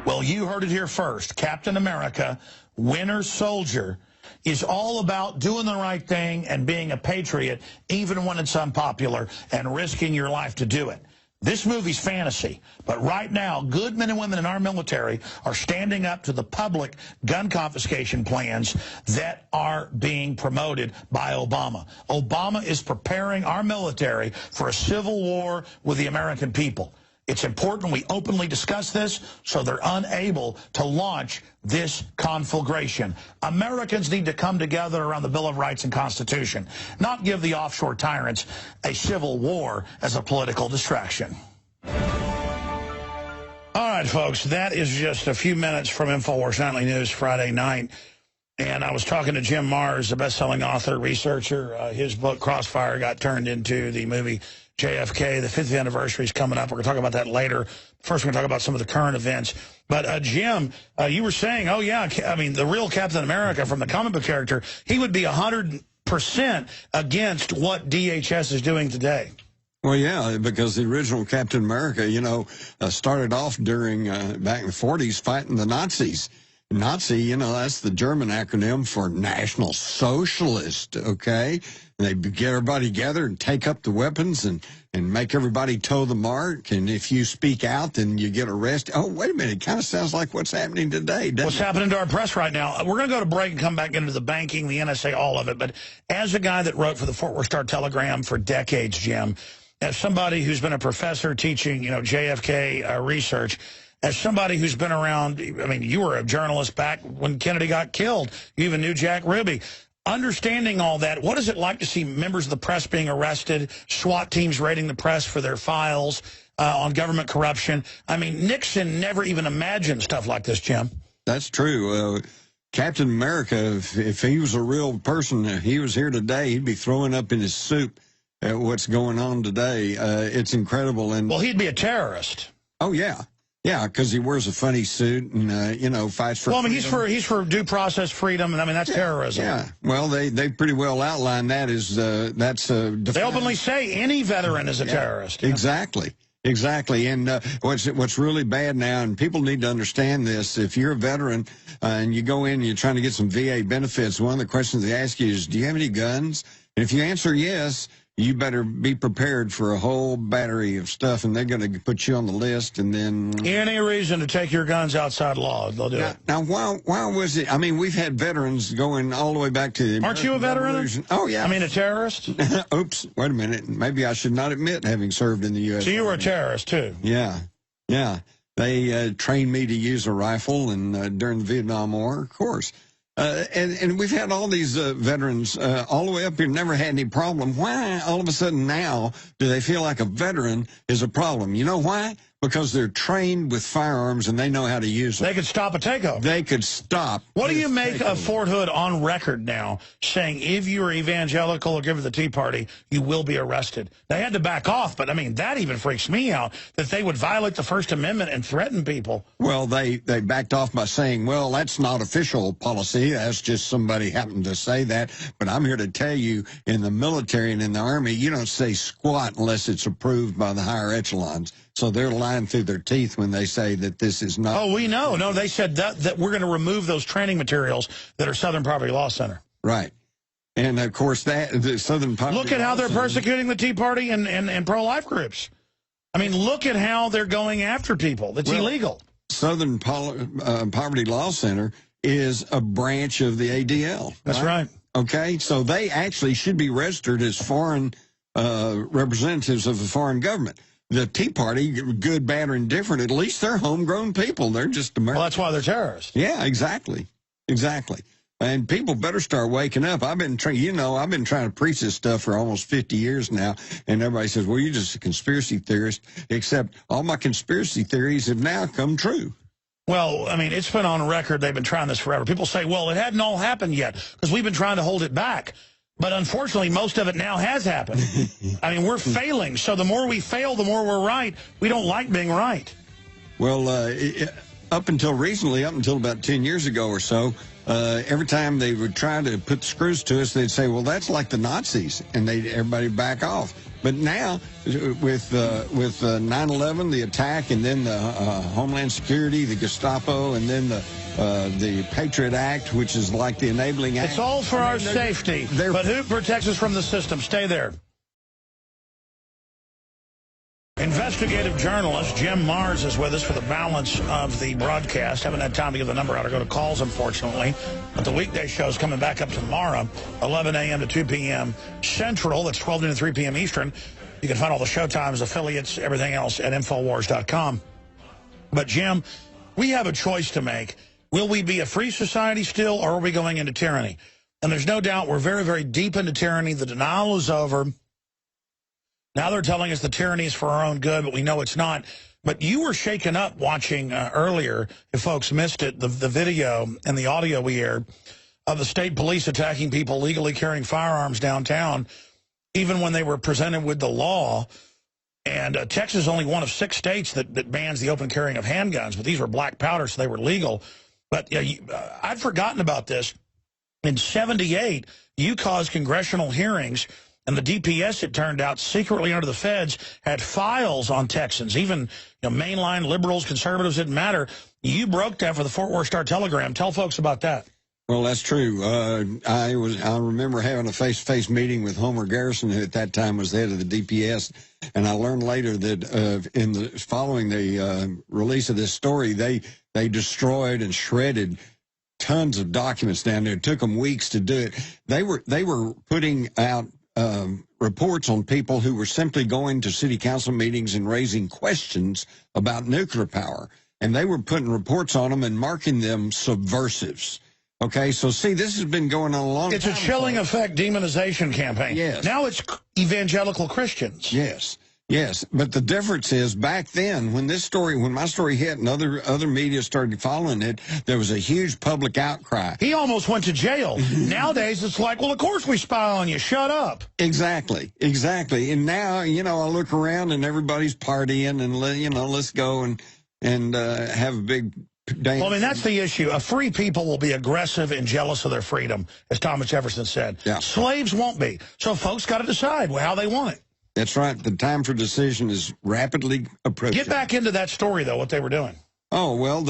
Well, you heard it here first. Captain America, Winter Soldier is all about doing the right thing and being a patriot, even when it's unpopular, and risking your life to do it. This movie's fantasy, but right now, good men and women in our military are standing up to the public gun confiscation plans that are being promoted by Obama. Obama is preparing our military for a civil war with the American people. It's important we openly discuss this so they're unable to launch this conflagration. Americans need to come together around the Bill of Rights and Constitution, not give the offshore tyrants a civil war as a political distraction. All right, folks, that is just a few minutes from InfoWars Nightly News Friday night. And I was talking to Jim Marrs, the best-selling author, researcher. His book, Crossfire, got turned into the movie JFK. The 50th anniversary is coming up. We're going to talk about that later. First, we're going to talk about some of the current events. But, Jim, you were saying, oh, yeah, I mean, the real Captain America from the comic book character, he would be 100% against what DHS is doing today. Well, yeah, because the original Captain America, you know, started off during, back in the 40s, fighting the Nazis. Nazi, you know, that's the German acronym for National Socialist, okay? And they get everybody together and take up the weapons and make everybody toe the mark. And if you speak out, then you get arrested. Oh, wait a minute. It kind of sounds like what's happening today, doesn't it? What's happening to our press right now? We're going to go to break and come back into the banking, the NSA, all of it. But as a guy that wrote for the Fort Worth Star-Telegram for decades, Jim, as somebody who's been a professor teaching, you know, JFK research, as somebody who's been around, I mean, you were a journalist back when Kennedy got killed. You even knew Jack Ruby. Understanding all that, what is it like to see members of the press being arrested, SWAT teams raiding the press for their files on government corruption? I mean, Nixon never even imagined stuff like this, Jim. That's true. Captain America, if he was a real person, if he was here today, he'd be throwing up in his soup at what's going on today. It's incredible. And well, he'd be a terrorist. Oh, yeah. Yeah, because he wears a funny suit and, you know, fights for Well, I mean, he's for due process freedom, and I mean, that's terrorism. Yeah, well, they pretty well outlined that as, they openly say any veteran is a terrorist. Exactly. Exactly. And what's really bad now, and people need to understand this, if you're a veteran and you go in and you're trying to get some VA benefits, one of the questions they ask you is, do you have any guns? And if you answer yes, you better be prepared for a whole battery of stuff, and they're going to put you on the list, and then... Any reason to take your guns outside law, they'll do it. Now, why was it... I mean, we've had veterans going all the way back to the... Aren't you a veteran? Revolution. Oh, yeah. I mean, a terrorist? Oops, wait a minute. Maybe I should not admit having served in the U.S. So you were a terrorist, too? Yeah, yeah. They trained me to use a rifle, and during the Vietnam War, of course. And we've had all these veterans all the way up here, never had any problem. Why all of a sudden now do they feel like a veteran is a problem? You know why? Because they're trained with firearms and they know how to use them. They could stop a takeover. They could stop. What do you make of Fort Hood on record now saying if you are evangelical or give it the Tea Party, you will be arrested? They had to back off, but I mean, that even freaks me out, that they would violate the First Amendment and threaten people. Well, they backed off by saying, well, that's not official policy. That's just somebody happened to say that. But I'm here to tell you, in the military and in the Army, you don't say squat unless it's approved by the higher echelons. So they're lying through their teeth when they say that this is not... Oh, we know. No, they said that we're going to remove those training materials that are Southern Poverty Law Center. Right. And, of course, the Southern Poverty Look at how they're persecuting the Tea Party and pro-life groups. I mean, look at how they're going after people. That's illegal. Southern Poverty Law Center is a branch of the ADL. That's right. Okay, so they actually should be registered as foreign representatives of the foreign government. The Tea Party, good, bad, or indifferent, at least they're homegrown people. They're just American. Well, that's why they're terrorists. Yeah, exactly. Exactly. And people better start waking up. I've been trying to preach this stuff for almost 50 years now, and everybody says, well, you're just a conspiracy theorist, except all my conspiracy theories have now come true. Well, I mean, it's been on record. They've been trying this forever. People say, well, it hadn't all happened yet because we've been trying to hold it back. But unfortunately, most of it now has happened. I mean, we're failing. So the more we fail, the more we're right. We don't like being right. Well, up until recently, up until about 10 years ago or so, every time they would try to put the screws to us, they'd say, well, that's like the Nazis, and everybody back off. But now, with 9/11, the attack, and then the Homeland Security, the Gestapo, and then the Patriot Act, which is like the Enabling Act. It's all for our safety. But who protects us from the system? Stay there. Investigative journalist Jim Marrs is with us for the balance of the broadcast. Haven't had time to get the number out or go to calls, unfortunately. But the weekday show is coming back up tomorrow, 11 a.m. to 2 p.m. Central. That's 12 noon to 3 p.m. Eastern. You can find all the show times, affiliates, everything else at Infowars.com. But, Jim, we have a choice to make. Will we be a free society still, or are we going into tyranny? And there's no doubt we're very, very deep into tyranny. The denial is over. Now they're telling us the tyranny is for our own good, but we know it's not. But you were shaken up watching earlier, if folks missed it, the video and the audio we aired of the state police attacking people legally carrying firearms downtown, even when they were presented with the law. And Texas is only one of 6 states that bans the open carrying of handguns, but these were black powder, so they were legal. But I'd forgotten about this. In '78, you caused congressional hearings, and the DPS, it turned out, secretly under the feds, had files on Texans. Even mainline liberals, conservatives, didn't matter. You broke that for the Fort Worth Star-Telegram. Tell folks about that. Well, that's true. I remember having a face-to-face meeting with Homer Garrison, who at that time was the head of the DPS, and I learned later that following the release of this story, they destroyed and shredded tons of documents down there. It took them weeks to do it. They were putting out reports on people who were simply going to city council meetings and raising questions about nuclear power. And they were putting reports on them and marking them subversives. Okay, so see, this has been going on a long time. It's a chilling effect demonization campaign. Yes. Now it's evangelical Christians. Yes. Yes, but the difference is back then when my story hit and other media started following it, there was a huge public outcry. He almost went to jail. Nowadays it's like, well, of course we spy on you. Shut up. Exactly. And now, I look around and everybody's partying and let's go and have a big dance. Well, I mean, that's the issue. A free people will be aggressive and jealous of their freedom, as Thomas Jefferson said. Yeah. Slaves won't be. So folks got to decide how they want it. That's right. The time for decision is rapidly approaching. Get back into that story, though, what they were doing. Oh, well,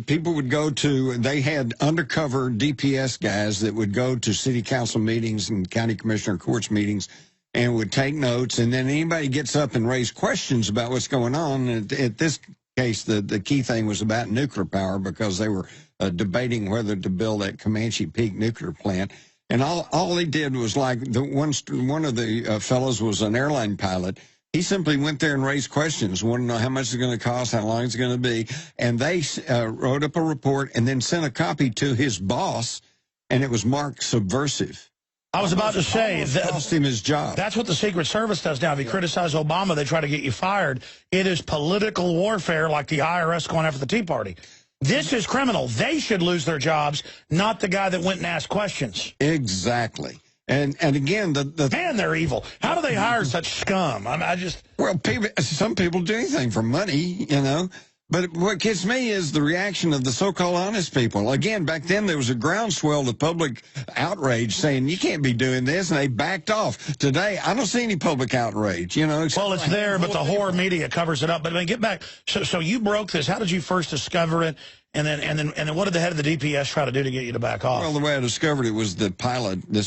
people would they had undercover DPS guys that would go to city council meetings and county commissioner courts meetings and would take notes. And then anybody gets up and raise questions about what's going on. And at this case, the key thing was about nuclear power because they were debating whether to build that Comanche Peak nuclear plant. And all he did was one of the fellows was an airline pilot. He simply went there and raised questions, wanted to know how much it's going to cost, how long it's going to be. And they wrote up a report and then sent a copy to his boss, and it was marked subversive. I was about to say that cost him his job. That's what the Secret Service does now. If you criticize Obama, they try to get you fired. It is political warfare like the IRS going after the Tea Party. This is criminal. They should lose their jobs, not the guy that went and asked questions. Exactly. And again, man, they're evil. How do they hire such scum? Well, some people do anything for money, But what gets me is the reaction of the so-called honest people. Again, back then there was a groundswell of public outrage saying you can't be doing this, and they backed off. Today, I don't see any public outrage. Well, it's there, but the horror media covers it up. But I mean, get back. So you broke this. How did you first discover it? And then what did the head of the DPS try to do to get you to back off? Well, the way I discovered it was this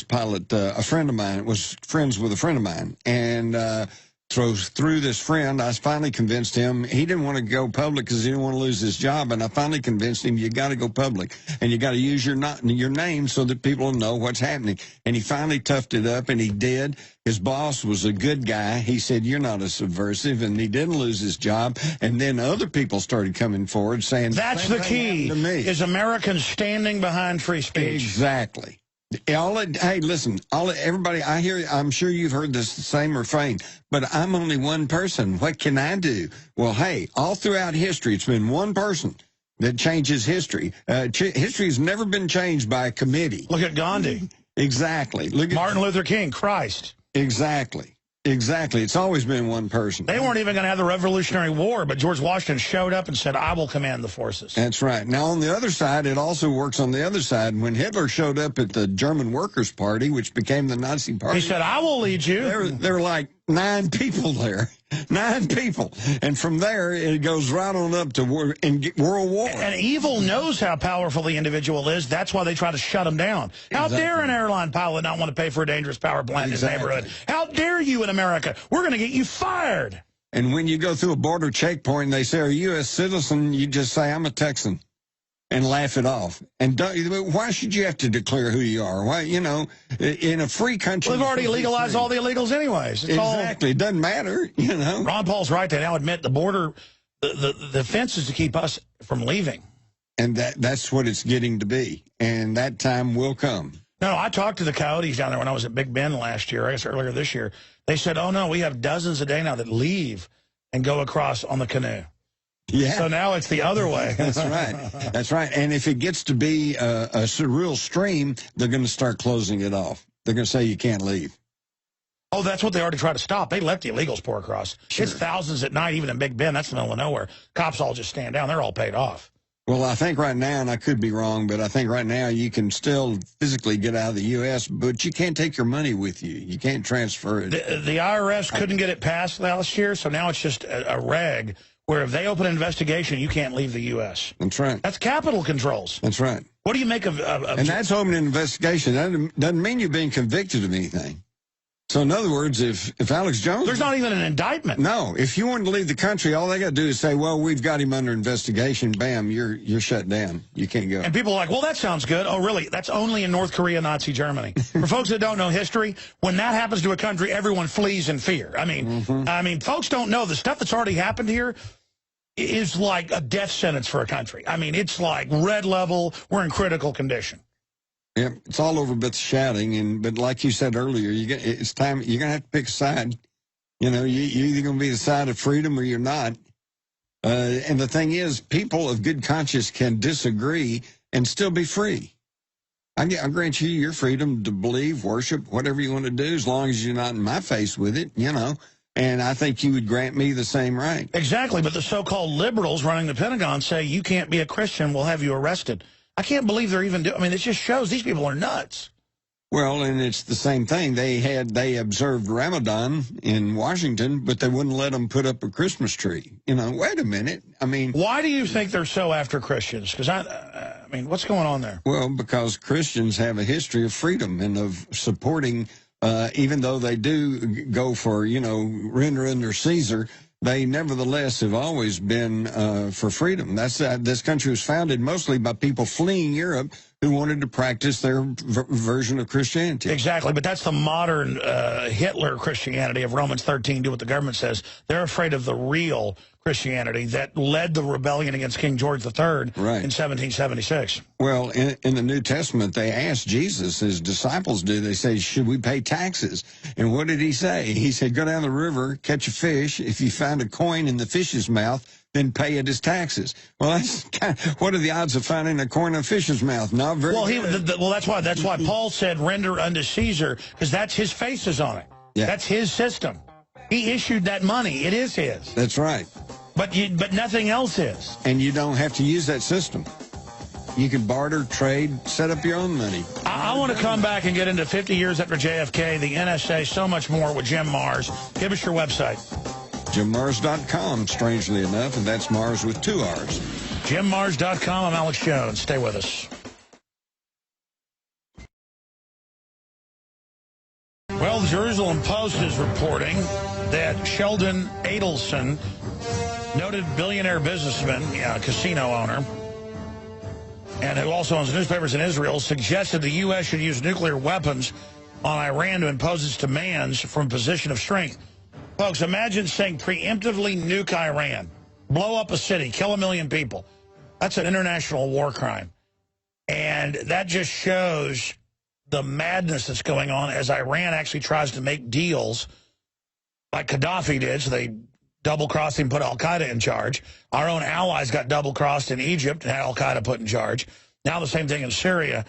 pilot, a friend of mine, was friends with a friend of mine, and through this friend, I finally convinced him. He didn't want to go public because he didn't want to lose his job, and I finally convinced him you got to go public, and you got to use your name so that people know what's happening. And he finally toughed it up, and he did. His boss was a good guy. He said, you're not a subversive, and he didn't lose his job. And then other people started coming forward saying, that's the key, is Americans standing behind free speech. Exactly. Hey, listen, everybody, I'm sure you've heard this same refrain, but I'm only one person. What can I do? Well, hey, all throughout history, it's been one person that changes history. History has never been changed by a committee. Look at Gandhi. Exactly. Look at Martin Luther King, Christ. Exactly. Exactly. It's always been one person. They weren't even going to have the Revolutionary War, but George Washington showed up and said, I will command the forces. That's right. Now, on the other side, it also works on the other side. When Hitler showed up at the German Workers' Party, which became the Nazi Party, he said, I will lead you. There were like 9 people there. 9 people. And from there, it goes right on up to World War. And evil knows how powerful the individual is. That's why they try to shut him down. How dare an airline pilot not want to pay for a dangerous power plant in his neighborhood? How dare you in America? We're going to get you fired. And when you go through a border checkpoint and they say, are you a citizen? You just say, I'm a Texan. And laugh it off. And why should you have to declare who you are? Why, you know, in a free country... Well, they've already legalized all the illegals anyways. It's exactly. It doesn't matter, you know. Ron Paul's right. They now admit the border, the fence is to keep us from leaving. And that's what it's getting to be. And that time will come. No, I talked to the Coyotes down there when I was at Big Bend last year, I guess earlier this year. They said, oh, no, we have dozens a day now that leave and go across on the canoe. Yeah. So now it's the other way. That's right. That's right. And if it gets to be a real stream, they're going to start closing it off. They're going to say you can't leave. Oh, that's what they already tried to stop. They let the illegals pour across. Sure. It's thousands at night, even in Big Bend. That's the middle of nowhere. Cops all just stand down. They're all paid off. Well, I think right now, and I could be wrong, but I think right now you can still physically get out of the U.S., but you can't take your money with you. You can't transfer it. The IRS couldn't get it passed last year, so now it's just a reg where if they open an investigation, you can't leave the U.S. That's right. That's capital controls. That's right. What do you make of and that's open an investigation. That doesn't mean you're being convicted of anything. So in other words, if Alex Jones... There's not even an indictment. No. If you want to leave the country, all they got to do is say, well, we've got him under investigation. Bam, you're shut down. You can't go. And people are like, well, that sounds good. Oh, really? That's only in North Korea, Nazi Germany. For folks that don't know history, when that happens to a country, everyone flees in fear. I mean, folks don't know the stuff that's already happened here is like a death sentence for a country. I mean, it's like red level. We're in critical condition. Yeah, it's all over but the shouting. But like you said earlier, it's time. You're going to have to pick a side. You know, you're either going to be the side of freedom or you're not. And the thing is, people of good conscience can disagree and still be free. I grant you your freedom to believe, worship, whatever you want to do, as long as you're not in my face with it, you know. And I think you would grant me the same right. Exactly, but the so-called liberals running the Pentagon say you can't be a Christian, we'll have you arrested. I can't believe they're even doing... I mean, it just shows these people are nuts. Well, and it's the same thing. They observed Ramadan in Washington, but they wouldn't let them put up a Christmas tree. You know, wait a minute. I mean... Why do you think they're so after Christians? Because, I mean, what's going on there? Well, because Christians have a history of freedom and of supporting... even though they do go for, you know, render under Caesar, they nevertheless have always been for freedom. This country was founded mostly by people fleeing Europe who wanted to practice their version of Christianity. Exactly, but that's the modern Hitler Christianity of Romans 13, do what the government says. They're afraid of the real Christianity that led the rebellion against King George III in 1776. Well, in the New Testament, they asked Jesus, his disciples do, they say, should we pay taxes? And what did he say? He said, go down the river, catch a fish. If you find a coin in the fish's mouth, then pay it as taxes. Well, what are the odds of finding a coin in a fish's mouth? Not very good. Well, that's why Paul said render unto Caesar, because that's his face is on it. Yeah. That's his system. He issued that money. It is his. That's right. But nothing else is. And you don't have to use that system. You can barter, trade, set up your own money. I want to come back and get into 50 years after JFK, the NSA, so much more with Jim Marrs. Give us your website. JimMarrs.com, strangely enough, and that's Mars with 2 R's. JimMarrs.com. I'm Alex Jones. Stay with us. Well, the Jerusalem Post is reporting that Sheldon Adelson, noted billionaire businessman, casino owner, and who also owns newspapers in Israel, suggested the U.S. should use nuclear weapons on Iran to impose its demands from a position of strength. Folks, imagine saying preemptively nuke Iran, blow up a city, kill 1 million people. That's an international war crime. And that just shows the madness that's going on as Iran actually tries to make deals like Gaddafi did, so they double-crossed him, put al-Qaeda in charge. Our own allies got double-crossed in Egypt and had al-Qaeda put in charge. Now the same thing in Syria.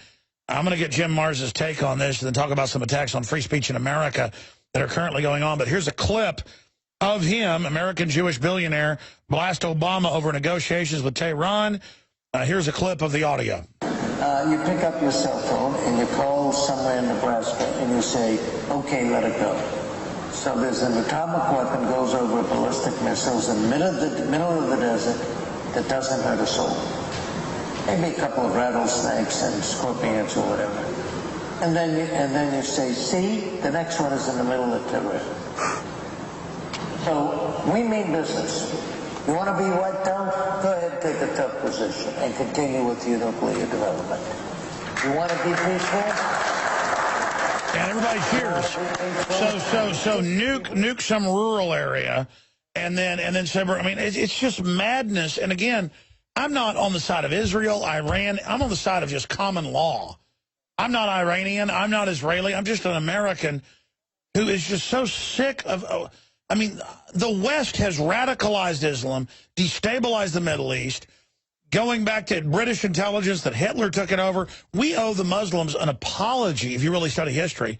I'm going to get Jim Marrs' take on this and then talk about some attacks on free speech in America. that are currently going on. But here's a clip of him, American Jewish billionaire, blast Obama over negotiations with Tehran. Here's a clip of the audio. You pick up your cell phone and you call somewhere in Nebraska and you say, okay, let it go. So there's an atomic weapon goes over ballistic missiles in the middle of the desert that doesn't hurt a soul. Maybe a couple of rattlesnakes and scorpions or whatever. And then you say, see, the next one is in the middle of the river. So we mean business. You want to be wiped out? Go ahead and take a tough position and continue with your nuclear development. You want to be peaceful? And everybody cheers. So nuke some rural area, and then separate. I mean, it's just madness. And again, I'm not on the side of Israel, Iran. I'm on the side of just common law. I'm not Iranian. I'm not Israeli. I'm just an American who is just so sick of. I mean, the West has radicalized Islam, destabilized the Middle East, going back to British intelligence that Hitler took it over. We owe the Muslims an apology, if you really study history,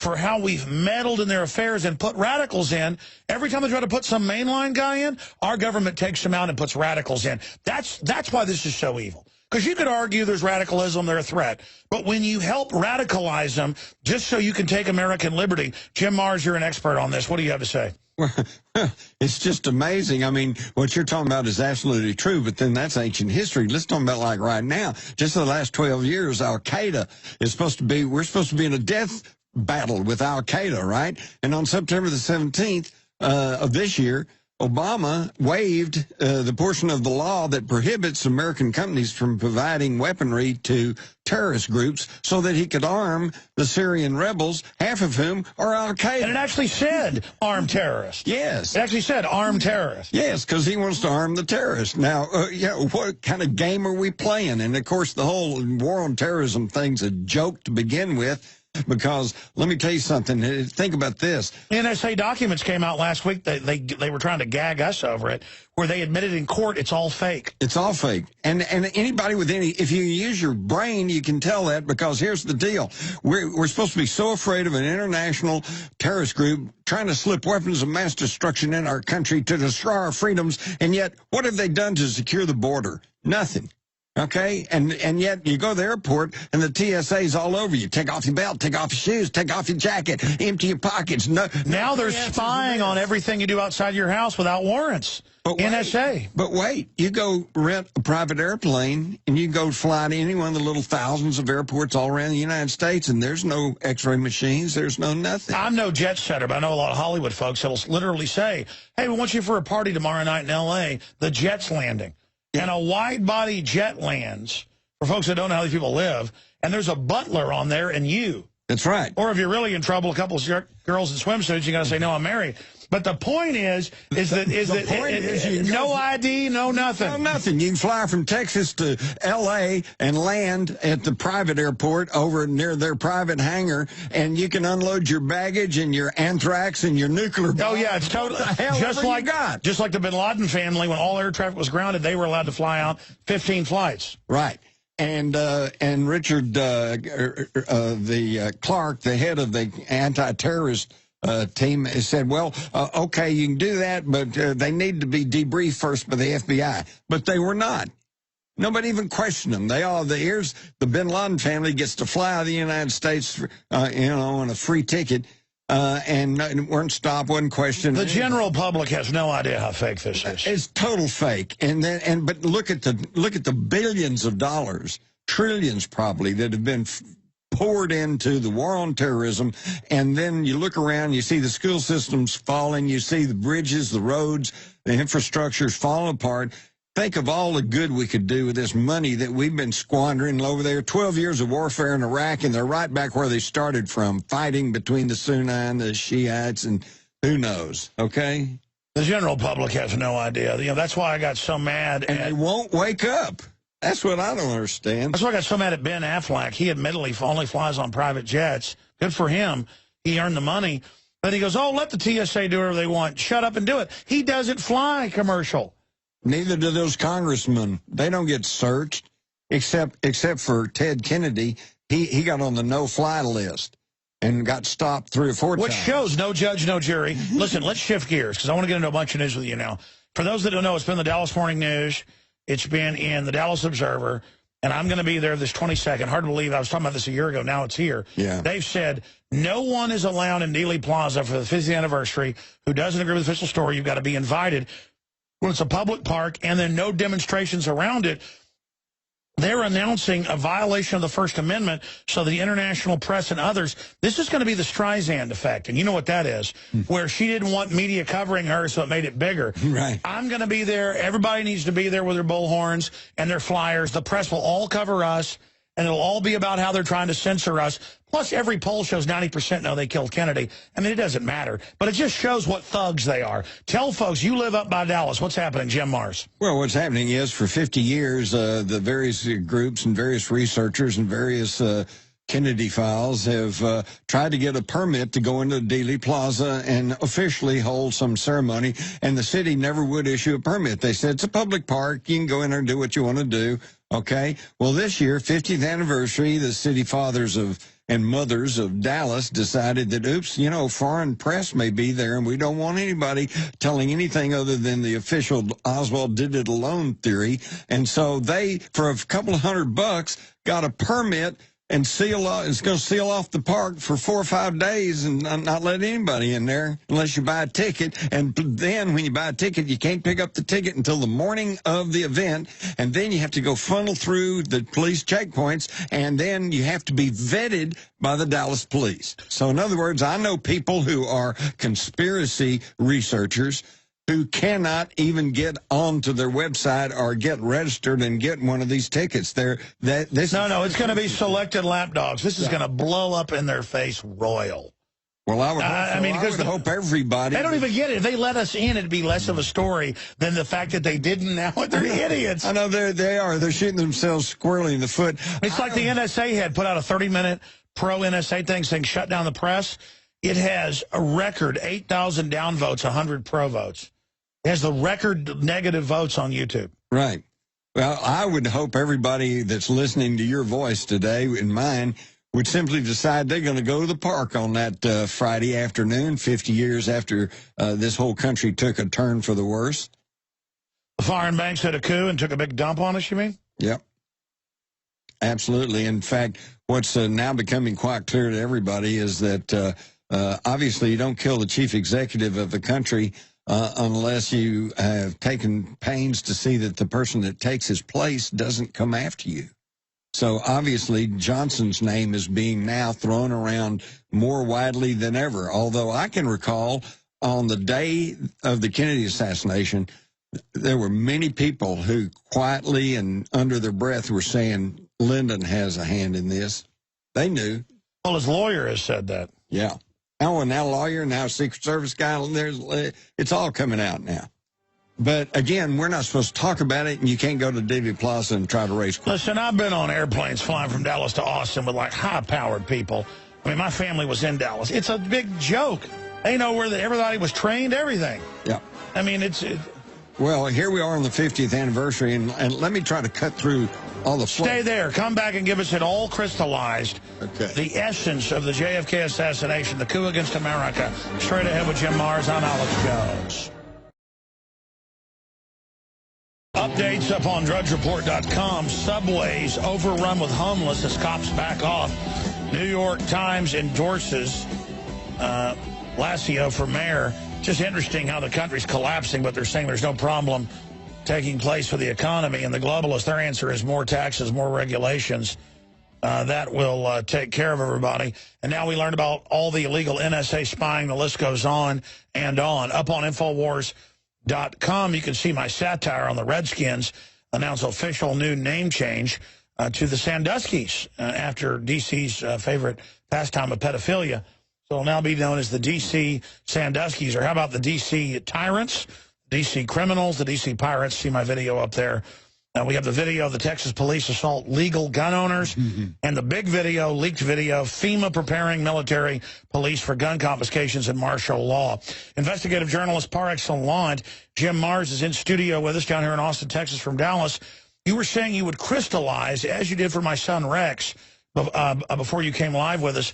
for how we've meddled in their affairs and put radicals in. Every time they try to put some mainline guy in, our government takes them out and puts radicals in. That's why this is so evil. Because you could argue there's radicalism, they're a threat. But when you help radicalize them just so you can take American liberty, Jim Marrs, you're an expert on this. What do you have to say? Well, it's just amazing. I mean, what you're talking about is absolutely true, but then that's ancient history. Let's talk about like right now. Just in the last 12 years, Al-Qaeda is supposed to be, we're supposed to be in a death battle with Al-Qaeda, right? And on September the 17th of this year, Obama waived the portion of the law that prohibits American companies from providing weaponry to terrorist groups so that he could arm the Syrian rebels, half of whom are Al-Qaeda. And it actually said armed terrorists. Yes. It actually said armed terrorists. Yes, because he wants to arm the terrorists. Now, what kind of game are we playing? And, of course, the whole war on terrorism thing's a joke to begin with. Because let me tell you something. Think about this. NSA documents came out last week. They were trying to gag us over it, where they admitted in court it's all fake. It's all fake. And anybody with any, if you use your brain, you can tell that, because here's the deal. We're supposed to be so afraid of an international terrorist group trying to slip weapons of mass destruction in our country to destroy our freedoms. And yet, what have they done to secure the border? Nothing. Okay, and yet you go to the airport and the TSA's all over you. Take off your belt, take off your shoes, take off your jacket, empty your pockets. Now they're spying on everything you do outside your house without warrants. NSA. But wait, you go rent a private airplane and you go fly to any one of the little thousands of airports all around the United States, and there's no X-ray machines, there's no nothing. I'm no jet setter, but I know a lot of Hollywood folks that'll literally say, hey, we want you for a party tomorrow night in L.A. The jet's landing. And a wide-body jet lands, for folks that don't know how these people live, and there's a butler on there and you. That's right. Or if you're really in trouble, a couple of girls in swimsuits, you got to say, no, I'm married. But the point is no ID, no nothing. No nothing. You can fly from Texas to L.A. and land at the private airport over near their private hangar, and you can unload your baggage and your anthrax and your nuclear bomb. Oh, yeah, it's totally just like the Bin Laden family, when all air traffic was grounded, they were allowed to fly out 15 flights. Right. And Richard Clark, the head of the anti-terrorist team, said, well, okay, you can do that, but they need to be debriefed first by the FBI. But they were not. Nobody even questioned them. The Bin Laden family gets to fly out of the United States, on a free ticket, and weren't stopped, wasn't questioned. The general public has no idea how fake this is. It's total fake. But look at the billions of dollars, trillions probably, that have been poured into the war on terrorism. And then you look around, you see the school systems falling, you see the bridges, the roads, the infrastructure's falling apart. Think of all the good we could do with this money that we've been squandering over there. 12 years of warfare in Iraq, and they're right back where they started from, fighting between the Sunni and the Shiites, and who knows, okay? The general public has no idea. That's why I got so mad. And they won't wake up. That's what I don't understand. That's why I got so mad at Ben Affleck. He admittedly only flies on private jets. Good for him. He earned the money. But he goes, oh, let the TSA do whatever they want. Shut up and do it. He doesn't fly commercial. Neither do those congressmen. They don't get searched, except for Ted Kennedy. He got on the no-fly list. and got stopped 3 or 4 times. Which shows no judge, no jury. Listen, let's shift gears because I want to get into a bunch of news with you now. For those that don't know, it's been the Dallas Morning News. It's been in the Dallas Observer. And I'm going to be there this 22nd. Hard to believe. I was talking about this a year ago. Now it's here. Yeah. They've said no one is allowed in Dealey Plaza for the 50th anniversary who doesn't agree with the official story. You've got to be invited. Well, it's a public park, and then no demonstrations around it. They're announcing a violation of the First Amendment so the international press and others, this is going to be the Streisand effect, and you know what that is, where she didn't want media covering her, so it made it bigger. Right. I'm going to be there. Everybody needs to be there with their bullhorns and their flyers. The press will all cover us, and it'll all be about how they're trying to censor us. Plus, every poll shows 90% know they killed Kennedy. I mean, it doesn't matter. But it just shows what thugs they are. Tell folks, you live up by Dallas. What's happening, Jim Mars? Well, what's happening is for 50 years, the various groups and various researchers and various Kennedy files have tried to get a permit to go into Dealey Plaza and officially hold some ceremony, and the city never would issue a permit. They said, it's a public park. You can go in there and do what you want to do. Okay? Well, this year, 50th anniversary, the city fathers and mothers of Dallas decided that, oops, you know, foreign press may be there, and we don't want anybody telling anything other than the official Oswald did it alone theory. And so they, for a couple of $100, got a permit and it's going to seal off the park for 4 or 5 days and not let anybody in there unless you buy a ticket. And then when you buy a ticket, you can't pick up the ticket until the morning of the event. And then you have to go funnel through the police checkpoints, and then you have to be vetted by the Dallas police. So in other words, I know people who are conspiracy researchers who cannot even get onto their website or get registered and get one of these tickets. No, it's going to be selected lapdogs. This is going to blow up in their face royal. Well, I would hope everybody... They don't even get it. If they let us in, it'd be less of a story than the fact that they didn't now. They're idiots. I know they are. They're shooting themselves squarely in the foot. It's like the NSA had put out a 30-minute pro-NSA thing saying shut down the press. It has a record 8,000 downvotes, 100 pro votes. It has the record negative votes on YouTube. Right. Well, I would hope everybody that's listening to your voice today and mine would simply decide they're going to go to the park on that Friday afternoon, 50 years after this whole country took a turn for the worse. The foreign banks had a coup and took a big dump on us, you mean? Yep. Absolutely. In fact, what's now becoming quite clear to everybody is that obviously you don't kill the chief executive of the country unless you have taken pains to see that the person that takes his place doesn't come after you. So obviously Johnson's name is being now thrown around more widely than ever, although I can recall on the day of the Kennedy assassination, there were many people who quietly and under their breath were saying Lyndon has a hand in this. They knew. Well, his lawyer has said that. Yeah. Now lawyer, now Secret Service guy, it's all coming out now. But, again, we're not supposed to talk about it, and you can't go to Dealey Plaza and try to raise questions. Listen, I've been on airplanes flying from Dallas to Austin with, like, high-powered people. I mean, my family was in Dallas. It's a big joke. They know where everybody was trained, everything. Yeah. I mean, Well, here we are on the 50th anniversary, and let me try to cut through all the... Stay there. Come back and give us it all crystallized. Okay. The essence of the JFK assassination, the coup against America. Straight ahead with Jim Mars. I'm Alex Jones. Updates up on DrudgeReport.com. Subways overrun with homeless as cops back off. New York Times endorses Blasio for mayor. Just interesting how the country's collapsing, but they're saying there's no problem taking place for the economy. And the globalists, their answer is more taxes, more regulations. That will take care of everybody. And now we learned about all the illegal NSA spying. The list goes on and on. Up on Infowars.com, you can see my satire on the Redskins announce official new name change to the Sandusky's after D.C.'s favorite pastime of pedophilia. So it'll now be known as the D.C. Sandusky's, or how about the D.C. Tyrants, D.C. Criminals, the D.C. Pirates. See my video up there. We have the video of the Texas police assault legal gun owners, and the big video, leaked video, FEMA preparing military police for gun confiscations and martial law. Investigative journalist par excellence, Jim Mars, is in studio with us down here in Austin, Texas from Dallas. You were saying you would crystallize, as you did for my son Rex, before you came live with us,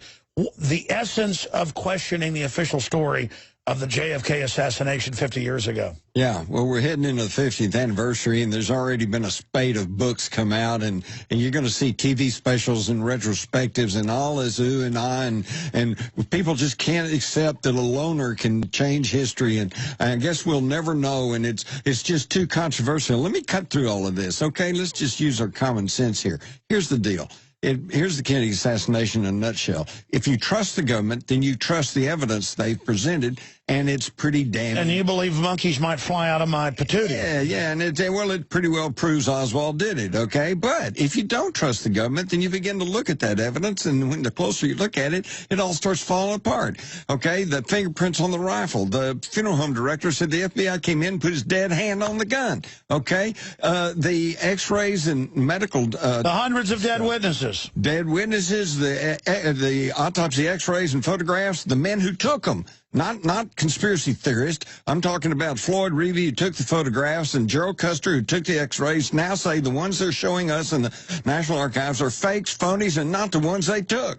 the essence of questioning the official story of the JFK assassination 50 years ago. Yeah, well, we're heading into the 50th anniversary, and there's already been a spate of books come out, and you're going to see TV specials and retrospectives and all this ooh and ah, and people just can't accept that a loner can change history, and I guess we'll never know, and it's just too controversial. Let me cut through all of this, okay? Let's just use our common sense here. Here's the deal. Here's the Kennedy assassination in a nutshell. If you trust the government, then you trust the evidence they've presented, and it's pretty damning. And you believe monkeys might fly out of my patootie. Yeah, and it pretty well proves Oswald did it, okay? But if you don't trust the government, then you begin to look at that evidence, and when the closer you look at it, it all starts falling apart, okay? The fingerprints on the rifle. The funeral home director said the FBI came in and put his dead hand on the gun, okay? The x-rays and medical... the hundreds of dead witnesses. Dead witnesses, the autopsy x-rays and photographs, the men who took them. Not conspiracy theorists. I'm talking about Floyd Reevey, who took the photographs, and Gerald Custer, who took the x-rays, now say the ones they're showing us in the National Archives are fakes, phonies, and not the ones they took.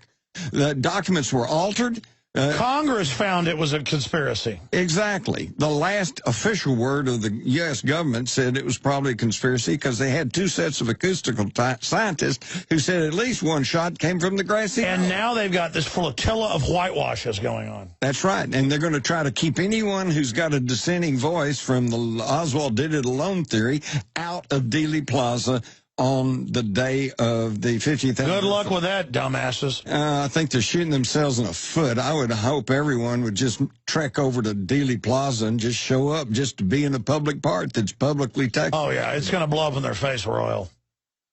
The documents were altered. Congress found it was a conspiracy. Exactly. The last official word of the U.S. government said it was probably a conspiracy because they had two sets of acoustical scientists who said at least one shot came from the grassy knoll. And now they've got this flotilla of whitewashes going on. That's right. And they're going to try to keep anyone who's got a dissenting voice from the Oswald did it alone theory out of Dealey Plaza on the day of the 50th anniversary. Good luck with that, dumbasses. I think they're shooting themselves in the foot. I would hope everyone would just trek over to Dealey Plaza and just show up just to be in the public part that's publicly taxed. Oh, yeah, it's going to blow up in their face, Royal.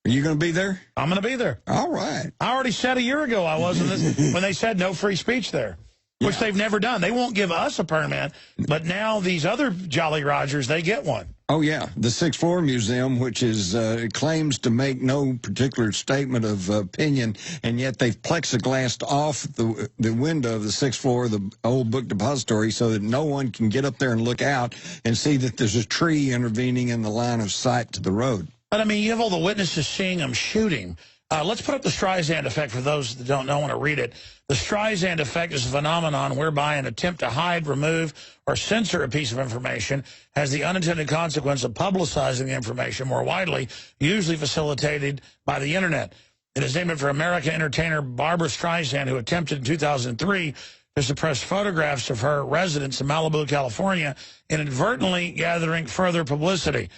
Are you going to be there? I'm going to be there. All right. I already said a year ago I wasn't when they said no free speech there, which they've never done. They won't give us a permit, but now these other Jolly Rogers, they get one. Oh, yeah. The Sixth Floor Museum, which is claims to make no particular statement of opinion, and yet they've plexiglassed off the window of the sixth floor of the old book depository so that no one can get up there and look out and see that there's a tree intervening in the line of sight to the road. But, I mean, you have all the witnesses seeing them shooting. Let's put up the Streisand effect for those that don't know want to read it. The Streisand effect is a phenomenon whereby an attempt to hide, remove, or censor a piece of information has the unintended consequence of publicizing the information more widely, usually facilitated by the Internet. It is named for American entertainer Barbra Streisand, who attempted in 2003 to suppress photographs of her residence in Malibu, California, inadvertently gathering further publicity.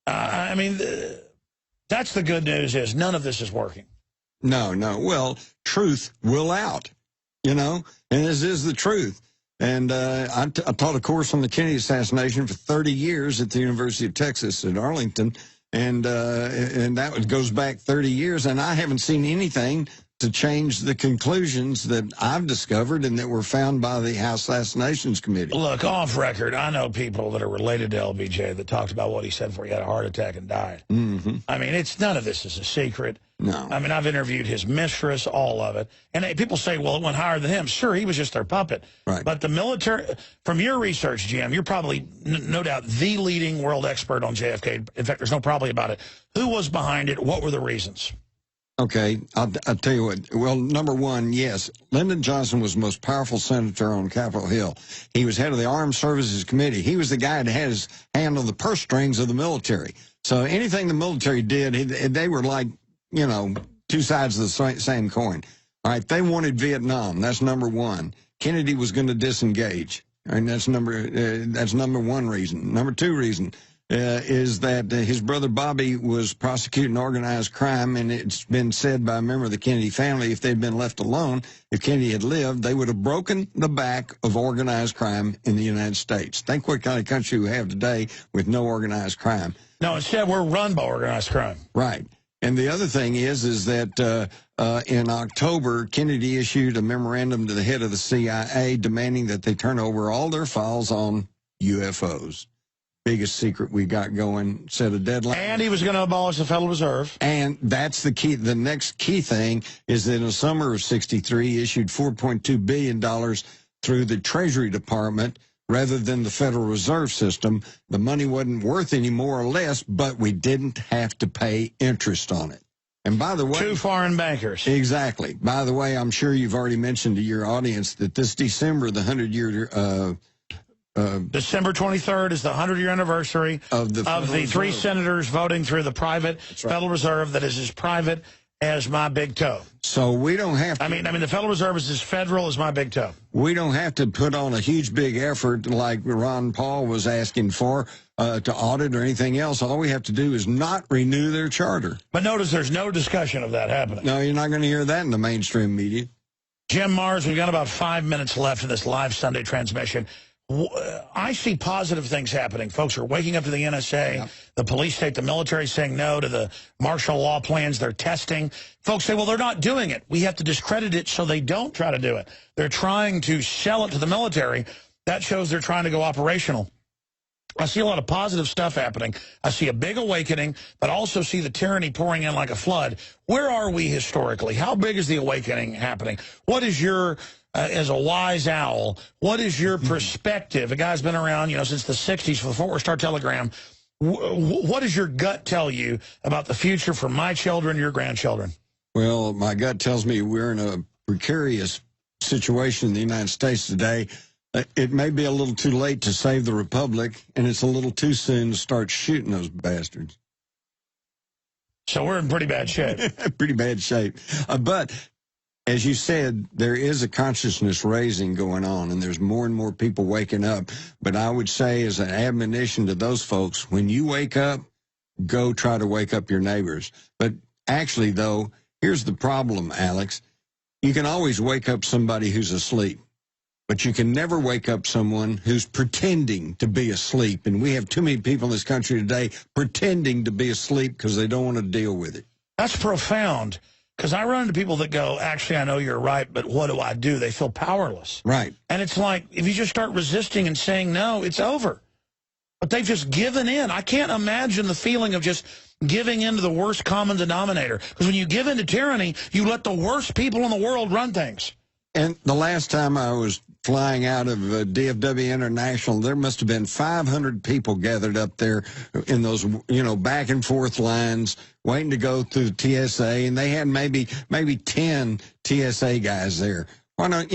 I mean... That's the good news is none of this is working. No. Well, truth will out, you know, and this is the truth. And I taught a course on the Kennedy assassination for 30 years at the University of Texas at Arlington, and that goes back 30 years, and I haven't seen anything to change the conclusions that I've discovered and that were found by the House Assassinations Committee. Look, off record, I know people that are related to LBJ that talked about what he said before he had a heart attack and died. Mm-hmm. I mean, none of this is a secret. No. I mean, I've interviewed his mistress, all of it. And people say, well, it went higher than him. Sure, he was just their puppet. Right. But the military, from your research, Jim, you're probably, no doubt, the leading world expert on JFK. In fact, there's no probably about it. Who was behind it? What were the reasons? Okay, I'll tell you what. Well, number one, yes, Lyndon Johnson was the most powerful senator on Capitol Hill. He was head of the Armed Services Committee. He was the guy that had his hand on the purse strings of the military. So anything the military did, they were like, you know, two sides of the same coin. All right, they wanted Vietnam. That's number one. Kennedy was going to disengage. And that's number one reason. Number two reason is that his brother Bobby was prosecuting organized crime, and it's been said by a member of the Kennedy family, if they'd been left alone, if Kennedy had lived, they would have broken the back of organized crime in the United States. Think what kind of country we have today with no organized crime. No, instead we're run by organized crime. Right. And the other thing is that in October, Kennedy issued a memorandum to the head of the CIA demanding that they turn over all their files on UFOs. Biggest secret we got going, set a deadline. And he was going to abolish the Federal Reserve. And that's the key. The next key thing is that in the summer of '63, he issued $4.2 billion through the Treasury Department rather than the Federal Reserve System. The money wasn't worth any more or less, but we didn't have to pay interest on it. And by the way, 2 foreign bankers. Exactly. By the way, I'm sure you've already mentioned to your audience that this December, the 100-year December 23rd is the 100-year anniversary of the 3 senators voting through the private Federal Reserve that is as private as my big toe. So we don't have to... I mean, the Federal Reserve is as federal as my big toe. We don't have to put on a huge, big effort like Ron Paul was asking for to audit or anything else. All we have to do is not renew their charter. But notice there's no discussion of that happening. No, you're not going to hear that in the mainstream media. Jim Marrs, we've got about 5 minutes left in this live Sunday transmission. I see positive things happening. Folks are waking up to the NSA. Yep. The police state, the military saying no to the martial law plans they're testing. Folks say, well, they're not doing it. We have to discredit it so they don't try to do it. They're trying to sell it to the military. That shows they're trying to go operational. I see a lot of positive stuff happening. I see a big awakening, but also see the tyranny pouring in like a flood. Where are we historically? How big is the awakening happening? What is your... as a wise owl, what is your perspective? A guy's been around, since the 60s for the Fort Worth Star-Telegram. What does your gut tell you about the future for my children, your grandchildren? Well, my gut tells me we're in a precarious situation in the United States today. It may be a little too late to save the republic, and it's a little too soon to start shooting those bastards. So we're in pretty bad shape. Pretty bad shape. But... as you said, there is a consciousness raising going on, and there's more and more people waking up. But I would say as an admonition to those folks, when you wake up, go try to wake up your neighbors. But actually, though, here's the problem, Alex. You can always wake up somebody who's asleep, but you can never wake up someone who's pretending to be asleep. And we have too many people in this country today pretending to be asleep because they don't want to deal with it. That's profound. Because I run into people that go, actually, I know you're right, but what do I do? They feel powerless. Right. And it's like, if you just start resisting and saying no, it's over. But they've just given in. I can't imagine the feeling of just giving in to the worst common denominator. Because when you give in to tyranny, you let the worst people in the world run things. And the last time I was flying out of DFW International, there must have been 500 people gathered up there in those, back and forth lines waiting to go through the TSA, and they had maybe 10 TSA guys there. Why not,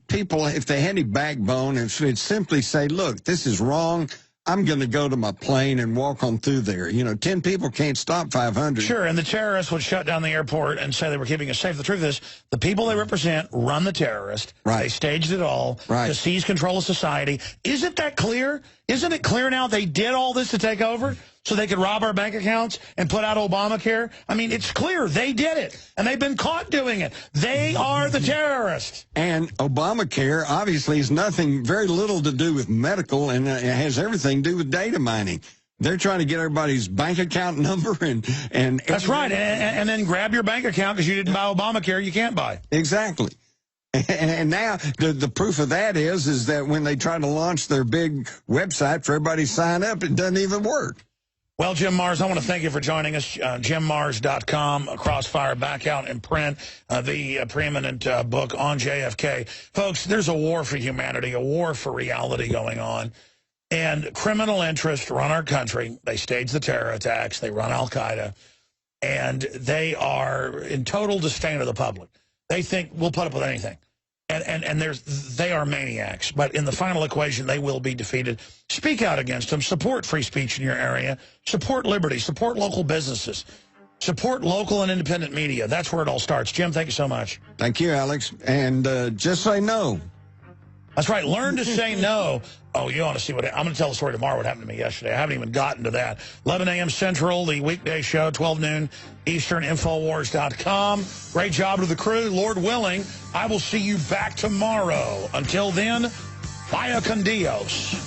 people, if they had any backbone, if they'd simply say, look, this is wrong, I'm going to go to my plane and walk on through there. 10 people can't stop 500. Sure, and the terrorists would shut down the airport and say they were keeping us safe. The truth is, the people they represent run the terrorist. Right. They staged it all to seize control of society. Isn't that clear? Isn't it clear now they did all this to take over so they could rob our bank accounts and put out Obamacare? I mean, it's clear they did it, and they've been caught doing it. They are the terrorists. And Obamacare obviously has very little to do with medical, and it has everything to do with data mining. They're trying to get everybody's bank account number and that's right, and then grab your bank account because you didn't buy Obamacare. You can't buy. Exactly. And now the proof of that is that when they try to launch their big website for everybody to sign up, it doesn't even work. Well, Jim Marrs, I want to thank you for joining us. JimMarrs.com, Crossfire, back out in print, the preeminent book on JFK. Folks, there's a war for humanity, a war for reality going on. And criminal interests run our country. They stage the terror attacks. They run al-Qaeda. And they are in total disdain of the public. They think we'll put up with anything. And they are maniacs. But in the final equation, they will be defeated. Speak out against them. Support free speech in your area. Support liberty. Support local businesses. Support local and independent media. That's where it all starts. Jim, thank you so much. Thank you, Alex. And just say no. That's right. Learn to say no. Oh, you want to see what... I'm going to tell the story tomorrow what happened to me yesterday. I haven't even gotten to that. 11 a.m. Central, the weekday show, 12 noon Eastern, Infowars.com. Great job to the crew. Lord willing, I will see you back tomorrow. Until then, vaya con Dios.